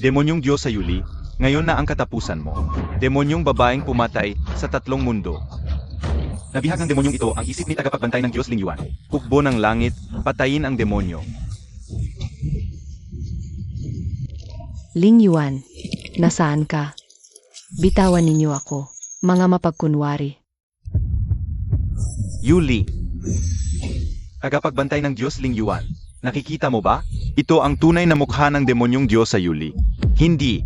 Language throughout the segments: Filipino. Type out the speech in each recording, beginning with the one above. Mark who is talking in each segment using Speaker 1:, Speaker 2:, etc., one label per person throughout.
Speaker 1: Demonyong Diyos sa Yuli, ngayon na ang katapusan mo. Demonyong babaeng pumatay sa 3 mundo. Nabihag ng demonyong ito ang isip ni tagapagbantay ng Diyos Ling Yuan. Hukbo ng langit, patayin ang demonyo.
Speaker 2: Ling Yuan, nasaan ka? Bitawan ninyo ako, mga mapagkunwari.
Speaker 1: Yuli. Tagapagbantay ng Diyos Ling Yuan. Nakikita mo ba? Ito ang tunay na mukha ng demonyong Diyos sa Yuli. Hindi.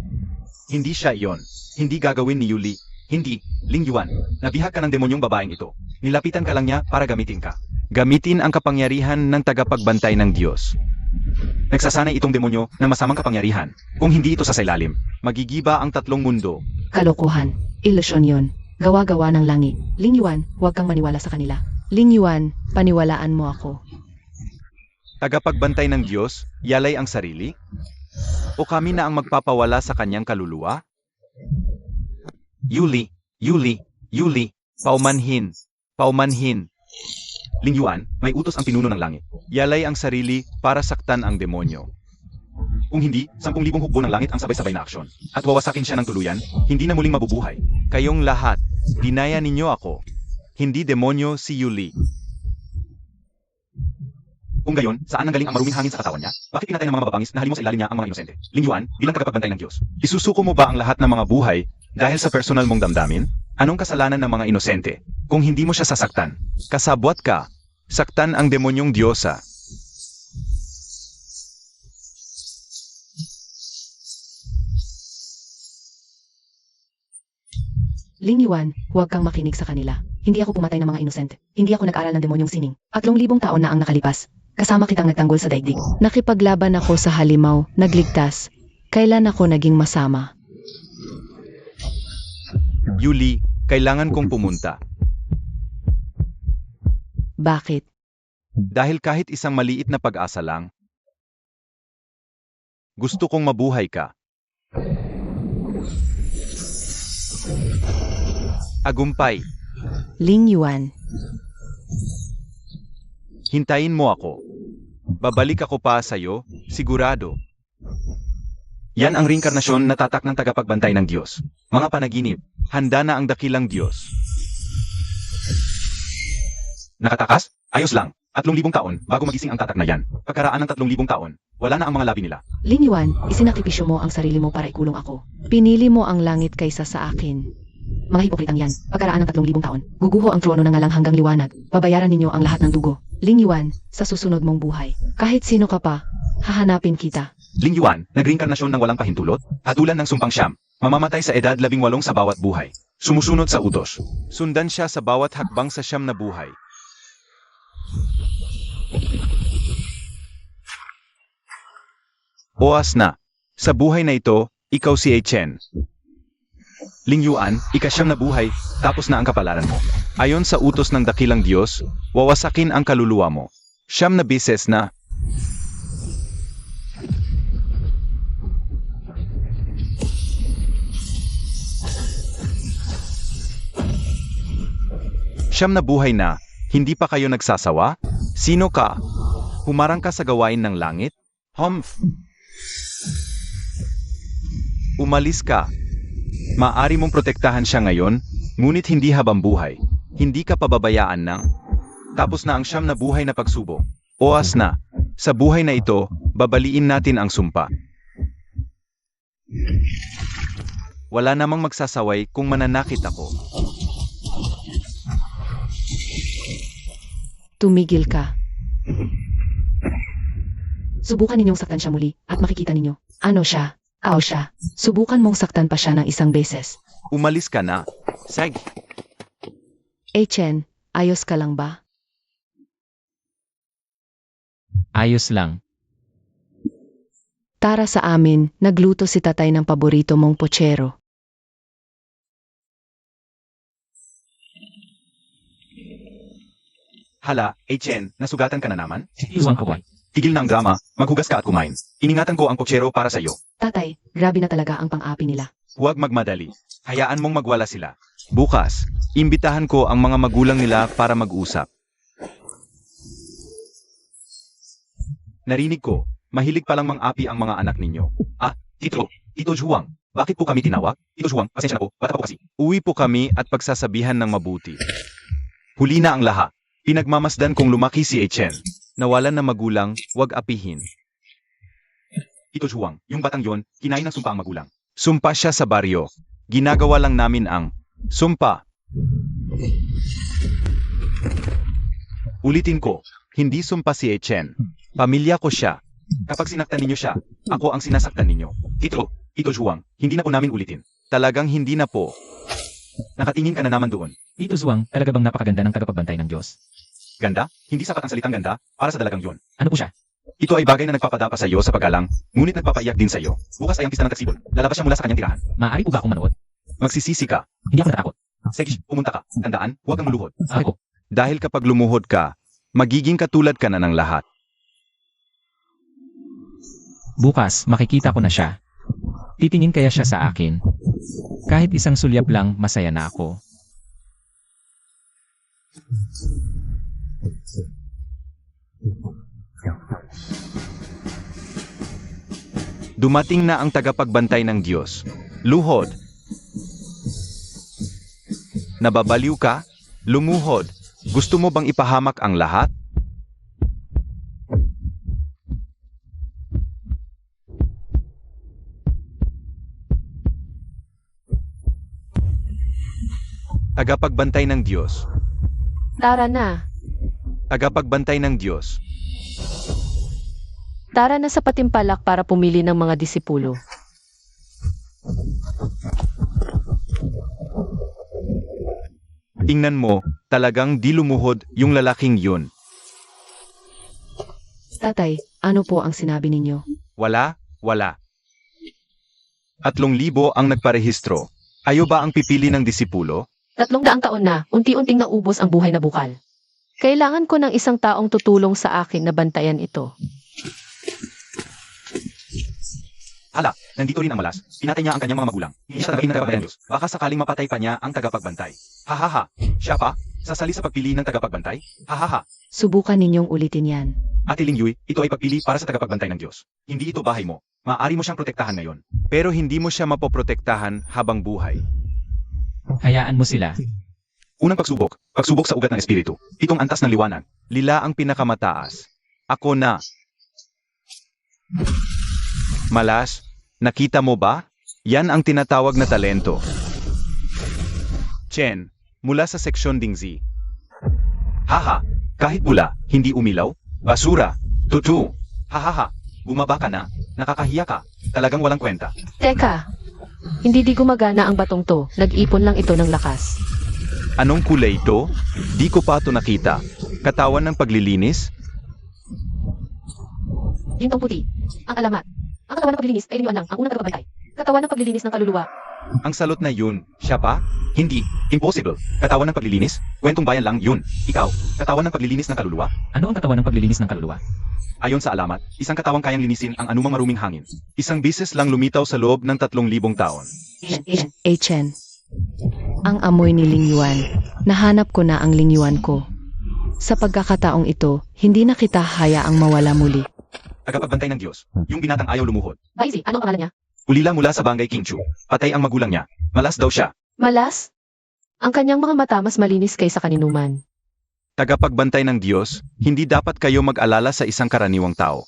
Speaker 1: Hindi siya iyon. Hindi gagawin ni Yuli. Hindi, Ling Yuan. Nabihag ka ng demonyong babaeng ito. Nilapitan ka lang niya para gamitin ka. Gamitin ang kapangyarihan ng tagapagbantay ng Diyos. Nagsasanay itong demonyo ng masamang kapangyarihan. Kung hindi ito sa ilalim, magigiba ang 3 mundo.
Speaker 2: Kalokohan, ilusyon yon. Gawa-gawa ng langit. Ling Yuan, huwag kang maniwala sa kanila. Ling Yuan, paniwalaan mo ako.
Speaker 1: Tagapagbantay ng Diyos, yalay ang sarili? O kami na ang magpapawala sa kanyang kaluluwa? Yuli, Yuli, Yuli, paumanhin, paumanhin. Ling Yuan, may utos ang pinuno ng langit. Yalay ang sarili para saktan ang demonyo. Kung hindi, 10,000 hukbo ng langit ang sabay-sabay na aksyon. At wawasakin siya ng tuluyan, hindi na muling mabubuhay. Kayong lahat, dinaya ninyo ako. Hindi demonyo si Yuli. Kung gayon, saan nanggaling ang maruming hangin sa katawan niya? Bakit pinatay ng mga mababangis na halimo sa ilalim niya ang mga inosente? Ling Yuan, bilang tagapagbantay ng Diyos, isusuko mo ba ang lahat ng mga buhay dahil sa personal mong damdamin? Anong kasalanan ng mga inosente? Kung hindi mo siya sasaktan, kasabwat ka. Saktan ang demonyong Diyosa.
Speaker 2: Ling Yuan, huwag kang makinig sa kanila. Hindi ako pumatay ng mga inosente. Hindi ako nag-aral ng demonyong sining. 3,000 taon na ang nakalipas. Kasama kitang nagtanggol sa daigdig. Nakipaglaban ako sa halimaw, nagligtas. Kailan ako naging masama?
Speaker 1: Yuli, kailangan kong pumunta.
Speaker 2: Bakit?
Speaker 1: Dahil kahit isang maliit na pag-asa lang, gusto kong mabuhay ka. Agumpay,
Speaker 2: Ling Yuan,
Speaker 1: hintayin mo ako. Babalik ako pa sa'yo, sigurado. Yan ang reinkarnasyon na tatak ng tagapagbantay ng Diyos. Mga panaginip, handa na ang dakilang Diyos. Nakatakas? Ayos lang. 3,000 taon bago magising ang tatak na yan. Pagkaraan ng 3,000 taon, wala na ang mga labi nila.
Speaker 2: Ling Yuan, isinakripisyo mo ang sarili mo para ikulong ako. Pinili mo ang langit kaysa sa akin. Mga hipokritang yan, pagkaraan ng 3,000 taon, guguho ang trono ng ngalang hanggang liwanag. Babayaran ninyo ang lahat ng dugo. Ling Yuan, sa susunod mong buhay, kahit sino ka pa, hahanapin kita.
Speaker 1: Ling Yuan, nag-reinkarnasyon ng walang pahintulot, hatulan ng sumpang siyam, mamamatay sa edad 18 sa bawat buhay. Sumusunod sa utos. Sundan siya sa bawat hakbang sa siyam na buhay. Oas na. Sa buhay na ito, ikaw si Chen. Ling Yuan, ika-9 na buhay, tapos na ang kapalaran mo. Ayon sa utos ng dakilang Diyos, wawasakin ang kaluluwa mo. 9 na beses na. Siyam na buhay na, hindi pa kayo nagsasawa? Sino ka? Humarang ka sa gawain ng langit? Humph! Umalis ka. Maari mong protektahan siya ngayon, ngunit hindi habang buhay. Hindi ka pababayaan ng. Tapos na ang 9 na buhay na pagsubok. Oas na. Sa buhay na ito, babaliin natin ang sumpa. Wala namang magsasaway kung mananakit ako.
Speaker 2: Tumigil ka. Subukan ninyong saktan siya muli, at makikita ninyo. Ano siya? Aw siya. Subukan mong saktan pa siya ng 1 beses.
Speaker 1: Umalis ka na. Sag.
Speaker 2: Chen, ayos ka lang ba?
Speaker 3: Ayos lang.
Speaker 2: Tara sa amin, nagluto si tatay ng paborito mong pochero.
Speaker 1: Hala, Chen, nasugatan ka na naman?
Speaker 3: Iwan ko ba?
Speaker 1: Tigil na ang drama, maghugas ka at kumain. Iningatan ko ang pochero para sa iyo.
Speaker 2: Tatay, grabe na talaga ang pang-api nila.
Speaker 1: Huwag magmadali. Hayaan mong magwala sila. Bukas, imbitahan ko ang mga magulang nila para mag-usap. Narinig ko, mahilig palang mang-api ang mga anak ninyo. Ah, Tito, Ito Juwang, bakit po kami tinawag? Ito Juwang, pasensya na po, bata pa po kasi. Uwi po kami at pagsasabihan ng mabuti. Huli na ang lahat. Pinagmamasdan kong lumaki si Echen. Nawalan ng magulang, wag apihin. Ito Juwang, yung batang yon, kinain ng sumpa ang magulang. Sumpa siya sa baryo. Ginagawa lang namin ang sumpa. Ulitin ko, hindi sumpa si Echen. Pamilya ko siya. Kapag sinaktan ninyo siya, ako ang sinasaktan ninyo. Ito Juwang, hindi na po namin ulitin. Talagang hindi na po. Nakatingin ka na naman doon.
Speaker 3: Ito Zuwang, talaga bang napakaganda ng tagapagbantay ng Diyos?
Speaker 1: Ganda? Hindi sapat ang salitang ganda para sa dalagang yon.
Speaker 3: Ano po siya?
Speaker 1: Ito ay bagay na nagpapadapa sa iyo sa paggalang, ngunit nagpapaiyak din sa iyo. Bukas ay ang pista ng tagsibol. Lalabas siya mula sa kanyang tirahan.
Speaker 3: Maaari po ba akong manood?
Speaker 1: Magsisisi ka.
Speaker 3: Hindi ako natatakot.
Speaker 1: Sekish, pumunta ka. Tandaan, huwag kang luluhod.
Speaker 3: Okay po.
Speaker 1: Dahil kapag lumuhod ka, magiging katulad ka na ng lahat.
Speaker 3: Bukas, makikita ko na siya. Titingin kaya siya sa akin? Kahit isang sulyap lang, masaya na ako.
Speaker 1: Dumating na ang tagapagbantay ng Diyos. Luhod. Nababaliw ka? Lumuhod. Gusto mo bang ipahamak ang lahat? Tagapagbantay ng Diyos.
Speaker 2: Tara na.
Speaker 1: Tagapagbantay ng Diyos.
Speaker 2: Tara na sa patimpalak para pumili ng mga disipulo.
Speaker 1: Tingnan mo, talagang di lumuhod yung lalaking yun.
Speaker 2: Tatay, ano po ang sinabi ninyo?
Speaker 1: Wala. 3,000 ang nagparehistro. Ayo ba ang pipili ng disipulo?
Speaker 2: 300 taon na, unti-unting naubos ang buhay na bukal. Kailangan ko ng isang taong tutulong sa akin na bantayan ito.
Speaker 1: Hala, nandito rin ang malas. Pinatay niya ang kanyang mga magulang. Hindi siya tagapin ng tagapagbantay ng Diyos. Baka sakaling mapatay pa niya ang tagapagbantay. Hahaha. Siya pa? Sasali sa pagpili ng tagapagbantay? Hahaha.
Speaker 2: Subukan ninyong ulitin yan.
Speaker 1: Ate Lingyuy, ito ay pagpili para sa tagapagbantay ng Diyos. Hindi ito bahay mo. Maaari mo siyang protektahan ngayon. Pero hindi mo siya mapoprotektahan habang buhay.
Speaker 3: Hayaan mo sila.
Speaker 1: Unang pagsubok. Pagsubok sa ugat ng espiritu. Itong antas ng liwanag. Lila ang pinakamataas. Ako na. Malas, nakita mo ba? Yan ang tinatawag na talento. Chen, mula sa seksyon Dingzi. Haha, kahit pula, hindi umilaw? Basura, tutu. Hahaha, bumaba ka na, nakakahiya ka, talagang walang kwenta.
Speaker 2: Teka, hindi gumagana ang batong to. Nag-ipon lang ito ng lakas.
Speaker 1: Anong kulay ito? Di ko pa ito nakita. Katawan ng paglilinis?
Speaker 2: Gintong puti. Ang alamat. Ang katawan ng paglilinis ay linuan lang ang unang tagapagbantay. Katawan ng paglilinis ng kaluluwa.
Speaker 1: Ang salot na yun, siya pa? Hindi, impossible. Katawan ng paglilinis? Kwentong bayan lang yun. Ikaw, katawan ng paglilinis ng kaluluwa?
Speaker 3: Ano ang katawan ng paglilinis ng kaluluwa?
Speaker 1: Ayon sa alamat, isang katawang kayang linisin ang anumang maruming hangin. Isang bisis lang lumitaw sa loob ng 3,000 taon.
Speaker 2: Chen. Ang amoy ni Lingyuan. Nahanap ko na ang Lingyuan ko. Sa pagkakataong ito, hindi na kita hayaang mawala muli.
Speaker 1: Tagapagbantay ng Diyos, yung binatang ayaw lumuhod.
Speaker 2: Baizi, anong pangalan niya?
Speaker 1: Ulila mula sa Bangay Kingchu. Patay ang magulang niya. Malas daw siya.
Speaker 2: Malas? Ang kanyang mga mata mas malinis kaysa kaninuman.
Speaker 1: Tagapagbantay ng Diyos, hindi dapat kayo mag-alala sa isang karaniwang tao.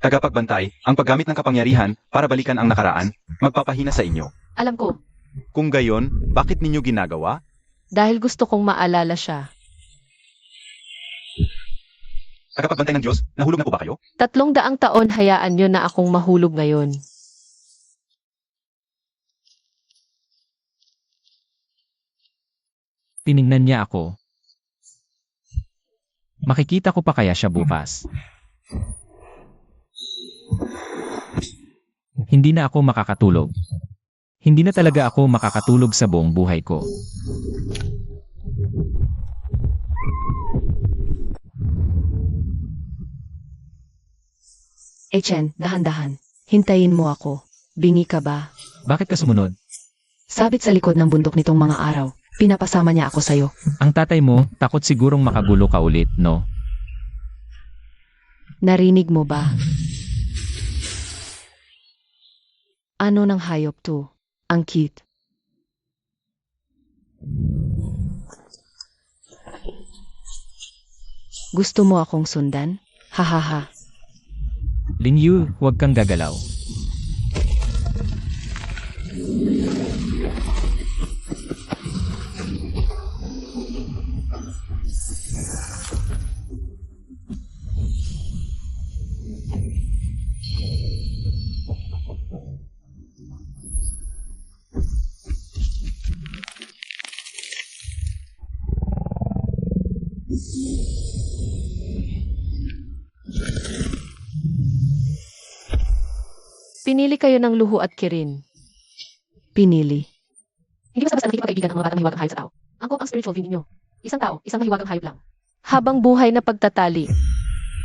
Speaker 1: Tagapagbantay, ang paggamit ng kapangyarihan para balikan ang nakaraan, magpapahina sa inyo.
Speaker 2: Alam ko,
Speaker 1: Kung gayon, bakit ninyo ginagawa?
Speaker 2: dahil gusto kong maalala siya.
Speaker 1: Tagapagbantay ng Diyos, nahulog na po ba kayo?
Speaker 2: 300 taon hayaan niyo na akong mahulog ngayon.
Speaker 3: Tiningnan niya ako. Makikita ko pa kaya siya bukas. Hindi na ako makakatulog. Hindi na talaga ako makakatulog sa buong buhay ko.
Speaker 2: Chen, dahan-dahan. Hintayin mo ako. Bingi ka ba?
Speaker 3: Bakit ka sumunod?
Speaker 2: Sabit sa likod ng bundok nitong mga araw. Pinapasama niya ako sa'yo.
Speaker 3: Ang tatay mo, takot sigurong makagulo ka ulit, no?
Speaker 2: Narinig mo ba? Ano ng hayop to? Ang cute. Gusto mo akong sundan? Hahaha.
Speaker 3: Lingyu, huwag kang gagalaw.
Speaker 2: Pinili kayo ng Luho at Kirin. Pinili. Hindi basta-basta nakikipag-kaibigan ang mga batang mahiwagang hayop sa tao. Angkop ang spiritual being ninyo. Isang tao, isang mahiwagang hayop lang. Habang buhay na pagtatali.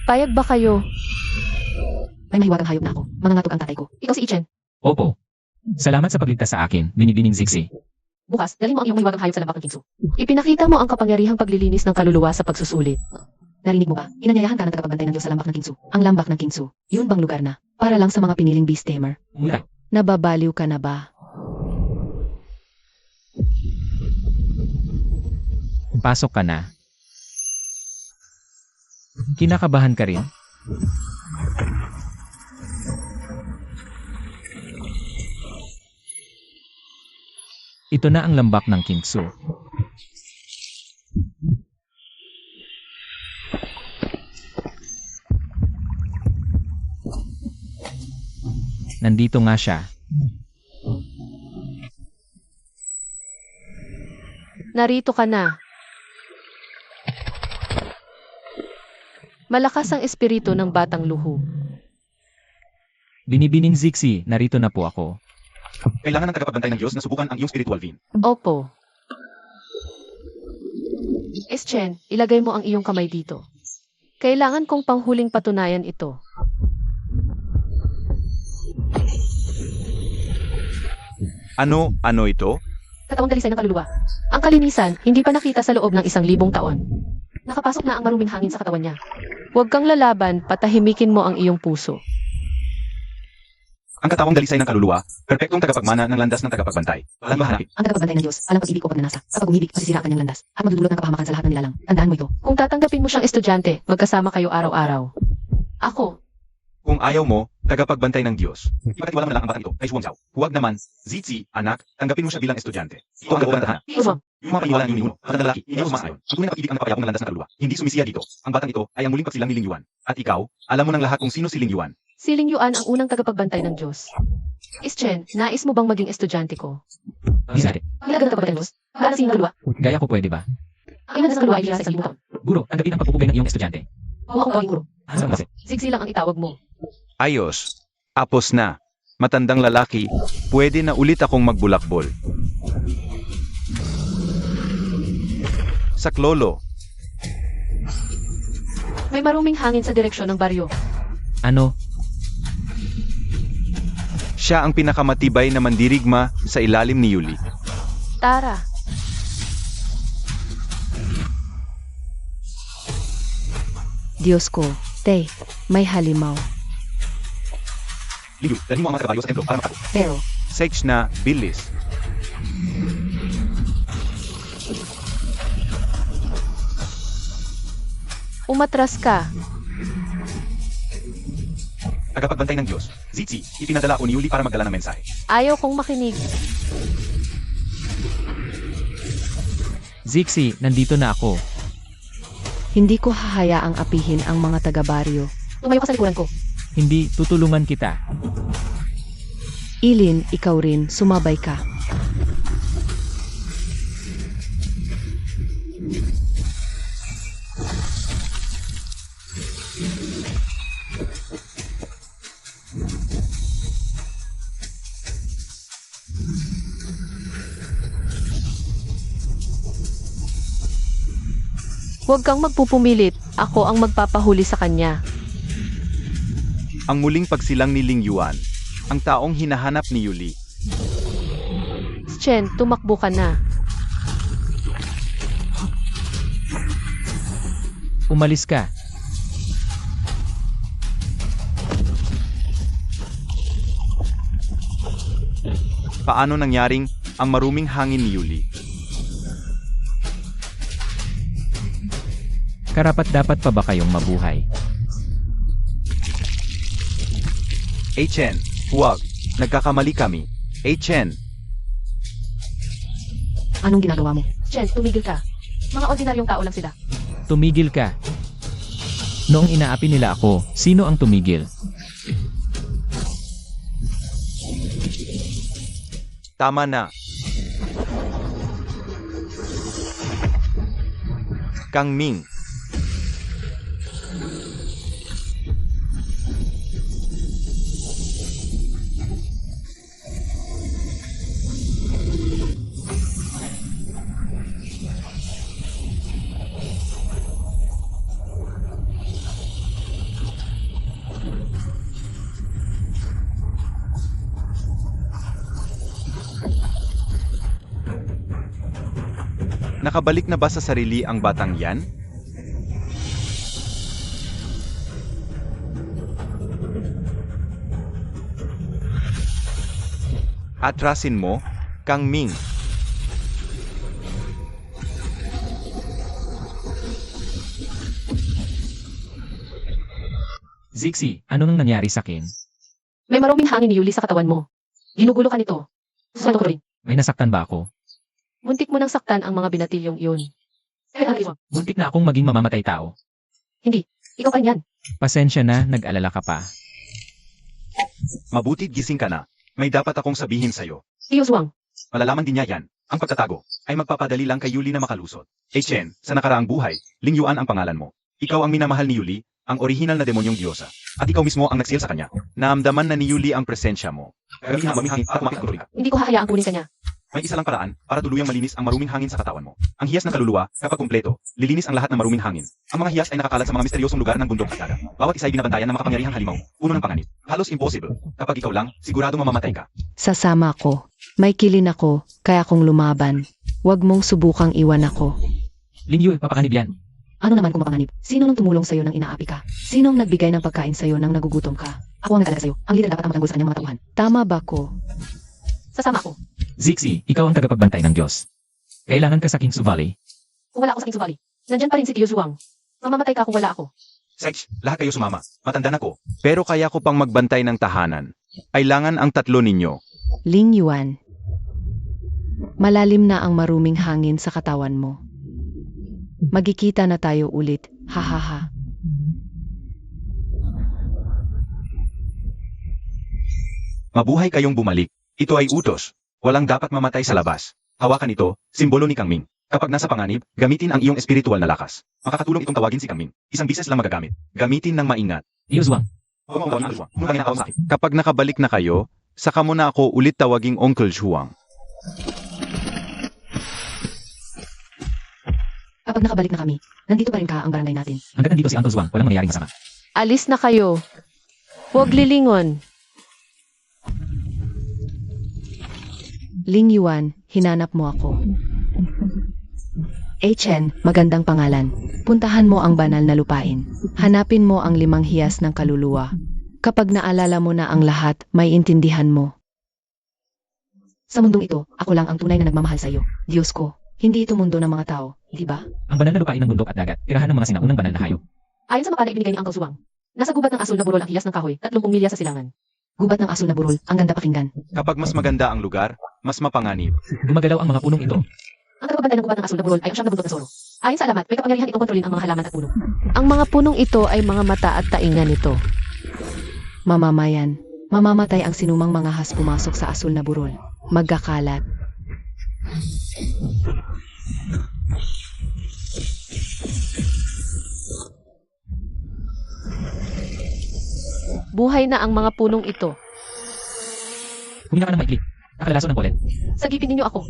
Speaker 2: Payag ba kayo? May mahiwagang hayop na ako. Mangangatog ang tatay ko. Ikaw si Ichen.
Speaker 3: Opo. Salamat sa pagligtas sa akin, binibining Zixi.
Speaker 2: Bukas, dalhin mo ang iyong mahiwagang hayop sa lambak ng Kingsu. Ipinakita mo ang kapangyarihang paglilinis ng kaluluwa sa pagsusulit. Narinig mo ba? Inanyayahan ka ng tagapagbantay ng Diyos sa lambak ng Kingsu. Ang lambak ng Kingsu. Yun bang lugar na? Para lang sa mga piniling beast tamer.
Speaker 3: Mula.
Speaker 2: Nababaliw ka na ba?
Speaker 3: Pasok ka na. Kinakabahan ka rin? Ito na ang lambak ng Kingsu. Nandito nga siya.
Speaker 2: Narito ka na. Malakas ang espiritu ng batang Luho.
Speaker 3: Binibining Zixi, narito na po ako.
Speaker 1: Kailangan ng tagapagbantay ng Diyos na subukan ang iyong spiritual vein.
Speaker 2: Opo. Chen, ilagay mo ang iyong kamay dito. Kailangan kong panghuling patunayan ito.
Speaker 1: Ano ito?
Speaker 2: Katawang dalisay ng kaluluwa. Ang kalinisan, hindi pa nakita sa loob ng 1,000 taon. Nakapasok na ang maruming hangin sa katawan niya. Huwag kang lalaban, patahimikin mo ang iyong puso.
Speaker 1: Ang katawang dalisay ng kaluluwa, perpektong tagapagmana ng landas ng tagapagbantay. Walang mahanapin.
Speaker 2: Ang tagapagbantay ng Diyos, alam pag-ibig o pagnanasa. Kapag umibig, masisira ang kanyang landas, at magdudulot ng kapahamakan sa lahat ng nilalang. Tandaan mo ito. Kung tatanggapin mo siyang estudyante, magkasama kayo araw-araw. Ako,
Speaker 1: Kung ayaw mo, tagapagbantay ng Diyos. Ipagkatiwala mo na lang ang batang ito kay Shuangzhao. Huwag naman, Zixi, anak, tanggapin mo siya bilang estudyante. Ito ang kalooban ng tahanan.
Speaker 2: Ivo,
Speaker 1: Yung mga paniniwala ng Ninuno, matandang lalaki, hindi ako sumang-ayon. Ang tunay na pag-ibig ang napapayapong ng landas ng kaluluwa. Hindi sumisiya dito. Ang batang ito ay ang muling pagsilang ni Ling Yuan. At ikaw, alam mo ng lahat kung sino si Ling Yuan.
Speaker 2: si Ling Yuan ang unang tagapagbantay ng Diyos. Chen, nais mo bang maging estudyante ko?
Speaker 3: Isari.
Speaker 2: Nilagan ng tagapagbantay ng Diyos? Para sa iyong kaluluwa.
Speaker 3: Gaya ko pwede ba?
Speaker 2: Ang iyong landas ng kaluluwa ay bihira sa 1,000 taon.
Speaker 3: Guro, tanggapin ang pagpupugay ng iyong estudyante.
Speaker 2: Huwag akong gawing guro.
Speaker 3: Sa klase.
Speaker 2: Zigzag lang ang itawag mo.
Speaker 1: Ayos. Apos na. Matandang lalaki, pwede na ulit akong magbulakbol. Saklolo,
Speaker 2: May maruming hangin sa direksyon ng baryo.
Speaker 3: Ano?
Speaker 1: siya ang pinakamatibay na mandirigma sa ilalim ni Yuli.
Speaker 2: Tara. Diyos ko, Tay, may halimaw.
Speaker 1: Liu, dalhin mo ang mga kabayo sa templo para makago.
Speaker 2: Pero,
Speaker 1: Sage na, bilis.
Speaker 2: umatras ka.
Speaker 1: Tagapagbantay ng Diyos. Zixi, ipinadala ko ni Yuli para magdala ng mensahe.
Speaker 2: Ayaw kong makinig.
Speaker 3: Zixi, nandito na ako.
Speaker 2: Hindi ko hahayaang apihin ang mga taga-baryo. Tumayo ka sa likuran ko.
Speaker 3: Hindi, tutulungan kita.
Speaker 2: Ilin, ikaw rin, sumabay ka. Huwag kang magpupumilit, ako ang magpapahuli sa kanya.
Speaker 1: Ang muling pagsilang ni Ling Yuan, ang taong hinahanap ni Yuli.
Speaker 2: Chen, tumakbo ka na.
Speaker 3: Umalis ka.
Speaker 1: Paano nangyaring ang maruming hangin ni Yuli?
Speaker 3: Karapat-dapat pa ba kayong mabuhay?
Speaker 1: Chen, huwag. Nagkakamali kami. Chen,
Speaker 2: Anong ginagawa mo? Chen, tumigil ka. Mga ordinaryong tao lang sila.
Speaker 3: Tumigil ka. Noong inaapi nila ako, sino ang tumigil?
Speaker 1: tama na. Kang Ming, nakabalik na ba sa sarili ang batang yan? Atrasin mo, Kang Ming.
Speaker 3: Zixi, ano nang nangyari sa akin?
Speaker 2: May maruming hangin ni Yuli sa katawan mo. Ginugulo ka nito. Susunod ko rin.
Speaker 3: May nasaktan ba ako?
Speaker 2: Muntik mo nang saktan ang mga binatilyong iyon.
Speaker 3: Muntik na akong maging mamamatay tao.
Speaker 2: Ikaw pa rin yan.
Speaker 3: Pasensya na, nag-alala ka pa.
Speaker 1: Mabuti gising ka na. May dapat akong sabihin sa'yo.
Speaker 2: Tiyo Suwang,
Speaker 1: Malalaman din niya yan. Ang pagtatago ay magpapadali lang kay Yuli na makalusot. Chen, sa nakaraang buhay, Ling Yuan ang pangalan mo. Ikaw ang minamahal ni Yuli, ang orihinal na demonyong diyosa. At ikaw mismo ang nagsil sa kanya. Naamdaman na ni Yuli ang presensya mo. Gagawin ang mamihangin at makikulurin.
Speaker 2: hindi ko hahayaang kunin ka niya.
Speaker 1: May isa lang paraan para tuluyang malinis ang maruming hangin sa katawan mo. Ang hiyas ng kaluluwa, kapag kumpleto, lilinis ang lahat ng maruming hangin. Ang mga hiyas ay nakakalat sa mga misteryosong lugar ng bundok at dagat. Bawat isa ay binabantayan ng makapangyarihang halimaw, puno ng panganib. Halos impossible. Kapag ikaw lang, sigurado mamamatay ka.
Speaker 2: Sasama ko. May kilin ako, kaya kong lumaban. Huwag mong subukang iwan ako.
Speaker 3: Lingyu, papakanib yan.
Speaker 2: Ano naman kung mapanganib? Sino nang tumulong sa'yo nang inaapi ka? Sinong nagbigay ng pagkain sa'yo nang nagugutom ka? Ako ang nag-alaga sa'yo. Ang lider dapat ang matanggol sa kanyang mga tauhan. Tama ba ko? Sasama ako.
Speaker 3: Zixi, ikaw ang tagapagbantay ng Diyos. Kailangan ka sa King's Valley.
Speaker 2: Kung wala ako sa King's Valley, nandyan pa rin si Tiyo Suwang. Mamamatay ka kung wala ako.
Speaker 1: Sech, lahat kayo sumama. Matanda na ko. Pero kaya ko pang magbantay ng tahanan. Kailangan ang tatlo ninyo.
Speaker 2: Ling Yuan. Malalim na ang maruming hangin sa katawan mo. Magkikita na tayo ulit. Hahaha.
Speaker 1: Mabuhay kayong bumalik. Ito ay utos. Walang dapat mamatay sa labas. Hawakan ito, simbolo ni Kang Ming. Kapag nasa panganib, gamitin ang iyong espiritual na lakas. Makakatulong itong tawagin si Kang Ming. Isang bises lang magagamit. Gamitin ng maingat.
Speaker 3: Iyoswang,
Speaker 1: Kapag nakabalik na kayo, saka mo na ako ulit tawaging Uncle Zhuang.
Speaker 2: Kapag nakabalik na kami, nandito pa rin ka ang barangay natin.
Speaker 3: hanggang nandito si Uncle Zhuang, walang mangyayaring masama.
Speaker 2: Alis na kayo. Huwag lilingon. Ling Yuan, hinanap mo ako. Chen, magandang pangalan. Puntahan mo ang banal na lupain. Hanapin mo ang 5 hiyas ng kaluluwa. Kapag naalala mo na ang lahat, may intindihan mo. Sa mundong ito, ako lang ang tunay na nagmamahal sa iyo. Diyos ko, hindi ito mundo ng mga tao, di ba?
Speaker 3: Ang banal na lupain ng bundok at dagat, tirahan ng mga sinaunang banal na hayop.
Speaker 2: Ayon sa mapa na ibinigay ni Uncle Suwang, nasa gubat ng asul na burol ang hiyas ng kahoy, 30 milya sa silangan. Gubat ng asul na burol, ang ganda pakinggan.
Speaker 1: Kapag mas maganda ang lugar, mas mapanganib.
Speaker 3: Gumagalaw ang mga punong ito.
Speaker 2: Ang tagapagbantay ng gubat ng asul na burol ay ang siyam na bundok ng soro. Ayon sa alamat, may kapangyarihan itong kontrolin ang mga halaman at puno. Ang mga punong ito ay mga mata at taingan nito. Mamamayan, mamamatay ang sinumang mga has pumasok sa asul na burol. Magkakalat. Buhay na ang mga punong ito.
Speaker 3: Huminga ka ng maikli. Nakalalaso ng polen.
Speaker 2: Sagipin ninyo ako.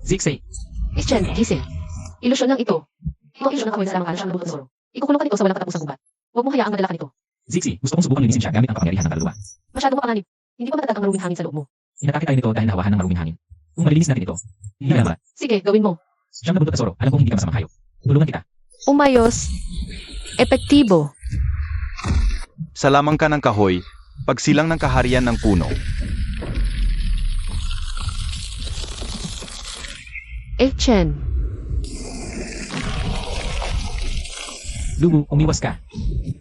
Speaker 3: Zixi,
Speaker 2: Chen, gising. Ilusyon lang ito. Ito ang ilusyon ng kahoy na lamang siyang nabulot ng soro. Ikukulong ka nito sa walang katapusang gubat. Huwag mo hayaang madala ka nito.
Speaker 3: Zixi, gusto kong subukang linisin siya gamit ang kapangyarihan ng kaluluwa.
Speaker 2: Masyadong mapanganib. Hindi pa matatag ang maruming hangin sa loob mo.
Speaker 3: Inatake tayo nito dahil nahawahan ng maruming hangin. Kung malilinis natin ito, hindi na malat.
Speaker 2: Sige, gawin mo.
Speaker 3: Siyam na bundok tesoro, alam kong hindi ka masamang hayop. Tulungan kita.
Speaker 2: Umayos. Epektibo.
Speaker 1: Sa lamang ka ng kahoy, pagsilang ng kaharian ng puno.
Speaker 2: Chen,
Speaker 3: Lugu, umiwas ka.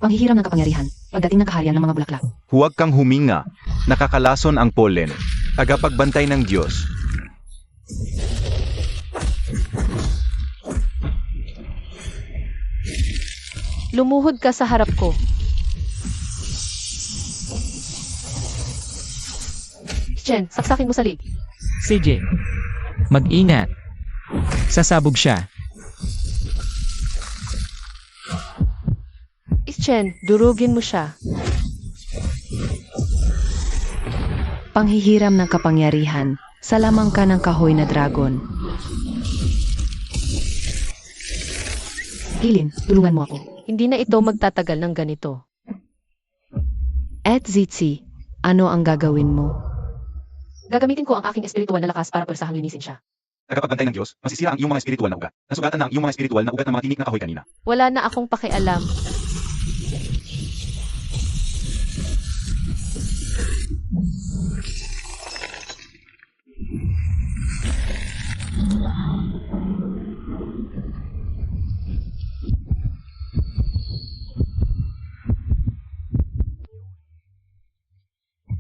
Speaker 2: panghihiram ng kapangyarihan. Pagdating ng kaharian ng mga bulaklak.
Speaker 1: Huwag kang huminga. Nakakalason ang pollen. Tagapagbantay ng Diyos.
Speaker 2: Lumuhod ka sa harap ko. Chen, saksakin mo sa lig.
Speaker 3: CJ, mag-ingat. Sasabog siya.
Speaker 2: Chen, durugin mo siya. Panghihiram ng kapangyarihan. Salamang ka ng kahoy na dragon. Hilin, tulungan mo ako.
Speaker 4: Hindi na ito magtatagal ng ganito.
Speaker 2: At Zitzi, ano ang gagawin mo? Gagamitin ko ang aking espiritual na lakas para persahang linisin siya.
Speaker 1: Tagapagbantay ng Diyos, masisira ang iyong mga espiritual na ugat. Nasugatan na ang iyong mga espiritual na ugat ng mga tinik na kahoy kanina.
Speaker 4: Wala na akong pakialam.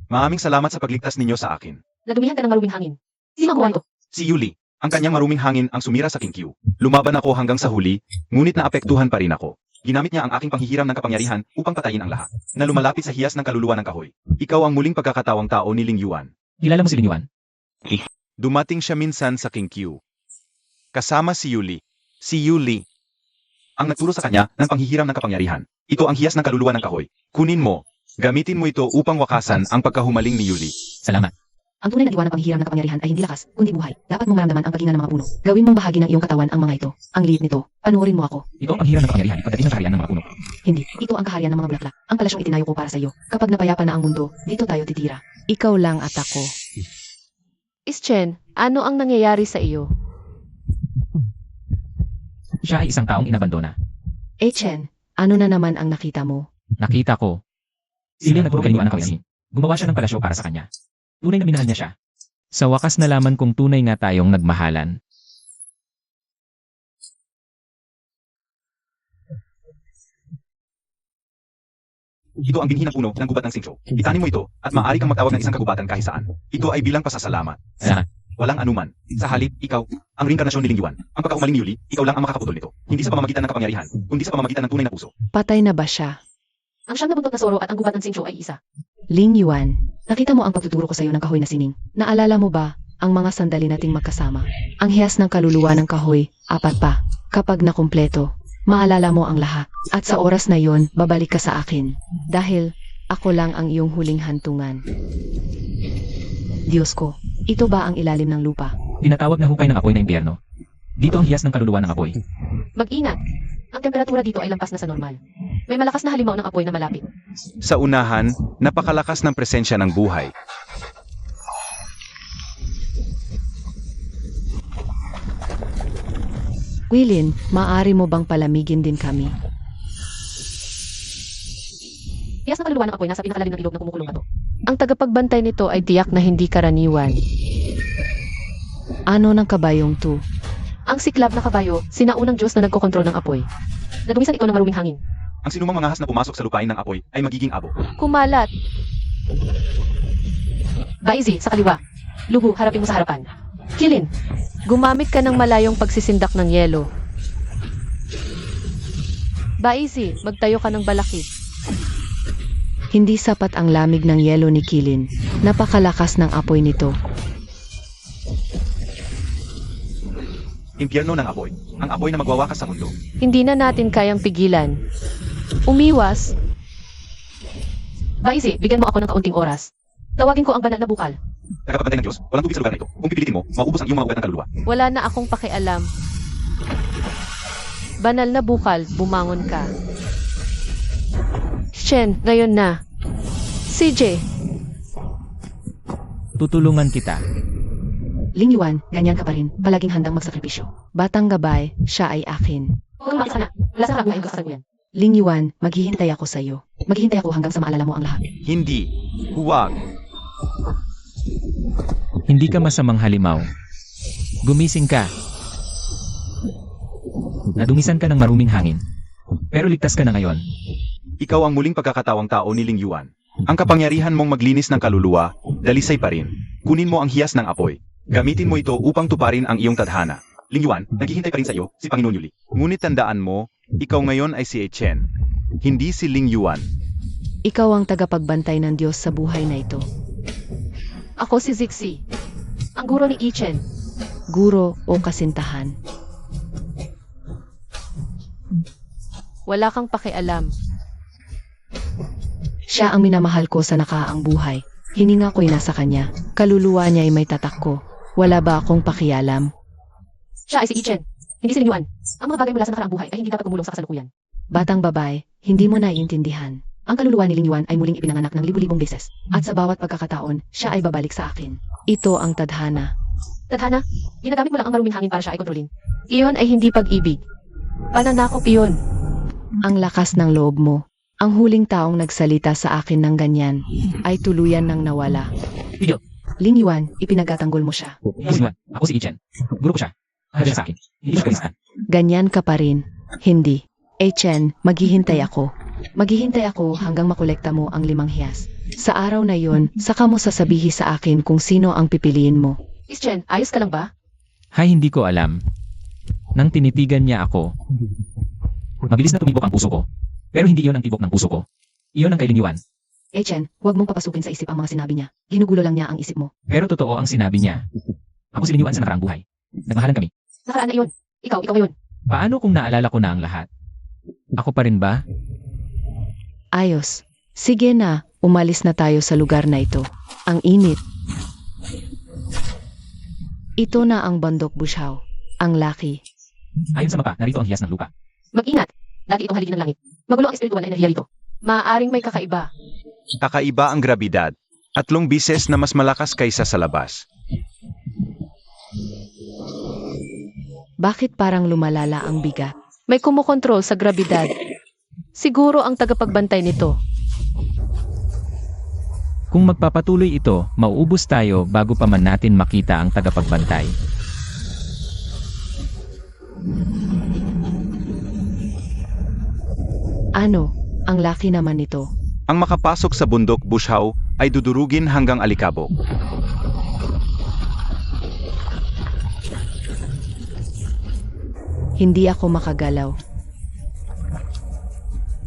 Speaker 1: Maraming salamat sa pagligtas ninyo sa akin.
Speaker 2: Nadumihan ka ng maruming hangin. Sino ang ito?
Speaker 1: Si Yuli, ang kanyang maruming hangin ang sumira sa King Q. Lumaban ako hanggang sa huli, ngunit naapektuhan pa rin ako. Ginamit niya ang aking panghihiram ng kapangyarihan upang patayin ang lahat, na lumalapit sa hiyas ng kaluluwa ng kahoy. Ikaw ang muling pagkakatawang tao ni Ling Yuan.
Speaker 3: Kilala mo si Ling Yuan?
Speaker 1: Dumating siya minsan sa King Q. Kasama si Yuli. Si Yuli ang nagturo sa kanya ng panghihiram ng kapangyarihan. Ito ang hiyas ng kaluluwa ng kahoy. Kunin mo. Gamitin mo ito upang wakasan ang pagkahumaling ni Yuli.
Speaker 3: Salamat.
Speaker 2: Ang tunay na diwa ng panghihiram ng kapangyarihan ay hindi lakas, kundi buhay. Dapat mong maramdaman ang paghinga ng mga puno. Gawin mong bahagi ng iyong katawan ang mga ito. Ang liit nito. Panuorin mo ako.
Speaker 3: Ito ang panghiram ng kapangyarihan pagdating sa kaharian ng mga puno.
Speaker 2: Hindi. Ito ang kaharian ng mga bulaklak. Ang palasyong itinayo ko para sa iyo. Kapag napayapa na ang mundo, dito tayo titira. Ikaw lang at ako.
Speaker 4: Chen, ano ang nangyayari sa iyo?
Speaker 3: Siya ay isang taong inabandona.
Speaker 2: Chen, ano na naman ang nakita mo?
Speaker 3: Nakita ko. Si Ling nagturo kay Ling Yuan ng kapangyarihan. Gumawa siya ng palasyo para sa kanya. Tunay na minahal niya siya. Sa wakas nalaman kong tunay nga tayong nagmahalan.
Speaker 1: Ito ang binhi ng puno ng gubat ng singso. Itanim mo ito, at maaari kang magtawag ng isang kagubatan kahit saan. Ito ay bilang pasasalamat.
Speaker 3: Salamat.
Speaker 1: Walang anuman. Sa halip, ikaw, ang reinkarnasyon ni Ling Yuan. Ang pagkaumaling ni Yuli, ikaw lang ang makakaputol nito. Hindi sa pamamagitan ng kapangyarihan, kundi sa pamamagitan ng tunay na puso.
Speaker 2: Patay na ba siya? Ang siyang nabuntot na soro at ang gubat ng singso ay isa. Ling Yuan, nakita mo ang pagtuturo ko sa iyo ng kahoy na sining. Naalala mo ba ang mga sandali nating magkasama? Ang hiyas ng kaluluwa ng kahoy, apat pa. Kapag nakumpleto, maalala mo ang lahat. At sa oras na yon, babalik ka sa akin. Dahil ako lang ang iyong huling hantungan. Diyos ko, ito ba ang ilalim ng lupa?
Speaker 3: Tinatawag na hukay ng apoy na impyerno. Dito ang hiyas ng kaluluwa ng apoy.
Speaker 2: Mag-ingat! Ang temperatura dito ay lampas na sa normal. May malakas na halimaw ng apoy na malapit.
Speaker 1: Sa unahan, napakalakas ng presensya ng buhay.
Speaker 2: Wilin, maaari mo bang palamigin din kami? Hiyas ng kaluluwa ng apoy nasa pinakalalim ng ilog ng kumukulong bato.
Speaker 4: Ang tagapagbantay nito ay tiyak na hindi karaniwan.
Speaker 2: Ano ng kabayong to?
Speaker 4: Ang siklab na kabayo, sinaunang Diyos na nagkokontrol ng apoy.
Speaker 2: Nadumisan ito ng maruming hangin.
Speaker 1: Ang sinumang mga ahas na pumasok sa lupain ng apoy ay magiging abo.
Speaker 4: Kumalat.
Speaker 2: Baizi, sa kaliwa. Lugu, harapin mo sa harapan. Kilin,
Speaker 4: Gumamit ka ng malayong pagsisindak ng yelo. Baizi, magtayo ka ng balakid.
Speaker 2: hindi sapat ang lamig ng yelo ni Kilin. Napakalakas ng apoy nito.
Speaker 1: Impyerno ng apoy. Ang apoy na magwawakas sa mundo.
Speaker 4: Hindi na natin kayang pigilan. Umiwas.
Speaker 2: Baizi, bigyan mo ako ng kaunting oras. Tawagin ko ang banal na bukal.
Speaker 1: Tagapagpantay ng Diyos, walang tubig sa lugar na ito. Kung pipilitin mo, mauubos ang iyong mga ugat ng kaluluwa.
Speaker 4: Wala na akong pakialam. Banal na bukal, bumangon ka. Shen, ngayon na. CJ,
Speaker 3: Tutulungan kita.
Speaker 2: Ling Yuan, ganyan ka pa rin. Palaging handang magsakripisyo. Batang gabay, siya ay akin. Huwag lumakit sana. Wala sa harap mo ay kasaluyan. Ling Yuan, maghihintay ako sa iyo. Maghihintay ako hanggang sa maalala mo ang lahat.
Speaker 1: Hindi. Huwag.
Speaker 3: Hindi ka masamang halimaw. Gumising ka. Nadumisan ka ng maruming hangin. Pero ligtas ka na ngayon.
Speaker 1: Ikaw ang muling pagkakatawang tao ni Ling Yuan. Ang kapangyarihan mong maglinis ng kaluluwa, dalisay pa rin. Kunin mo ang hiyas ng apoy. Gamitin mo ito upang tuparin ang iyong tadhana. Ling Yuan, naghihintay pa rin sa iyo, si Panginoon Yuli. Ngunit tandaan mo, ikaw ngayon ay si Chen. Hindi si Ling Yuan.
Speaker 2: Ikaw ang tagapagbantay ng Diyos sa buhay na ito.
Speaker 4: Ako si Zixi, ang guro ni Ichen.
Speaker 2: Guro o kasintahan.
Speaker 4: Wala kang pakialam.
Speaker 2: Siya ang minamahal ko sa nakaang buhay. Hininga ko'y nasa kanya. Kaluluwa niya ay may tatak ko. Wala ba akong pakialam?
Speaker 4: Siya ay si Ichen, hindi si Ling Yuan. Ang mga bagay mula sa nakaraang buhay ay hindi dapat tumulong sa kasalukuyan.
Speaker 2: Batang babae, hindi mo naiintindihan. Ang kaluluwa ni Ling Yuan ay muling ipinanganak ng libu-libong beses. At sa bawat pagkakataon, siya ay babalik sa akin. Ito ang tadhana.
Speaker 4: Tadhana, ginagamit mo lang ang maruming hangin para siya ay kontrolin. Iyon ay hindi pag-ibig. Pananakop iyon.
Speaker 2: Ang lakas ng loob mo. Ang huling taong nagsalita sa akin ng ganyan ay tuluyan ng nawala.
Speaker 3: Tigil.
Speaker 2: Ling Yuan, ipinagtatanggol mo siya.
Speaker 3: Ako si Yuan. Ako si Ichen. Guro ko siya. Handa sa akin. Hindi siya kalista.
Speaker 2: Ganyan ka pa rin. Hindi. Chen, maghihintay ako. Maghihintay ako hanggang makolekta mo ang 5 hiyas. Sa araw na yon, saka mo sasabihin sa akin kung sino ang pipiliin mo.
Speaker 4: Ichen, ayos ka lang ba?
Speaker 3: Hay, hindi ko alam. Nang tinitigan niya ako, mabilis na tumibok ang puso ko. Pero hindi iyon ang tibok ng puso ko. Iyon ang kay Ling Yuan.
Speaker 2: Chen, huwag mong papasukin sa isip ang mga sinabi niya. Ginugulo lang niya ang isip mo.
Speaker 3: Pero totoo ang sinabi niya. Ako si Ling Yuan sa nakaraang buhay. Nagmahalan kami.
Speaker 4: Nakaraan na iyon. Ikaw ngayon.
Speaker 3: Paano kung naalala ko na ang lahat? Ako pa rin ba?
Speaker 2: Ayos. Sige na, umalis na tayo sa lugar na ito. Ang init. Ito na ang Bandok Bushaw. Ang laki.
Speaker 3: Ayon sa mapa, narito ang hiyas ng lupa.
Speaker 4: Mag-ingat. Dati itong haligi ng langit. Magulo ang espiritual na enerhiya rito. Maaaring may kakaiba.
Speaker 1: Kakaiba ang grabidad. 3 bises na mas malakas kaysa sa labas.
Speaker 2: Bakit parang lumalala ang bigat?
Speaker 4: May kumukontrol sa grabidad. Siguro ang tagapagbantay nito.
Speaker 3: Kung magpapatuloy ito, mauubos tayo bago pa man natin makita ang tagapagbantay.
Speaker 2: Ano? Ang laki naman nito.
Speaker 1: Ang makapasok sa bundok Bushaw ay dudurugin hanggang alikabok.
Speaker 2: Hindi ako makagalaw.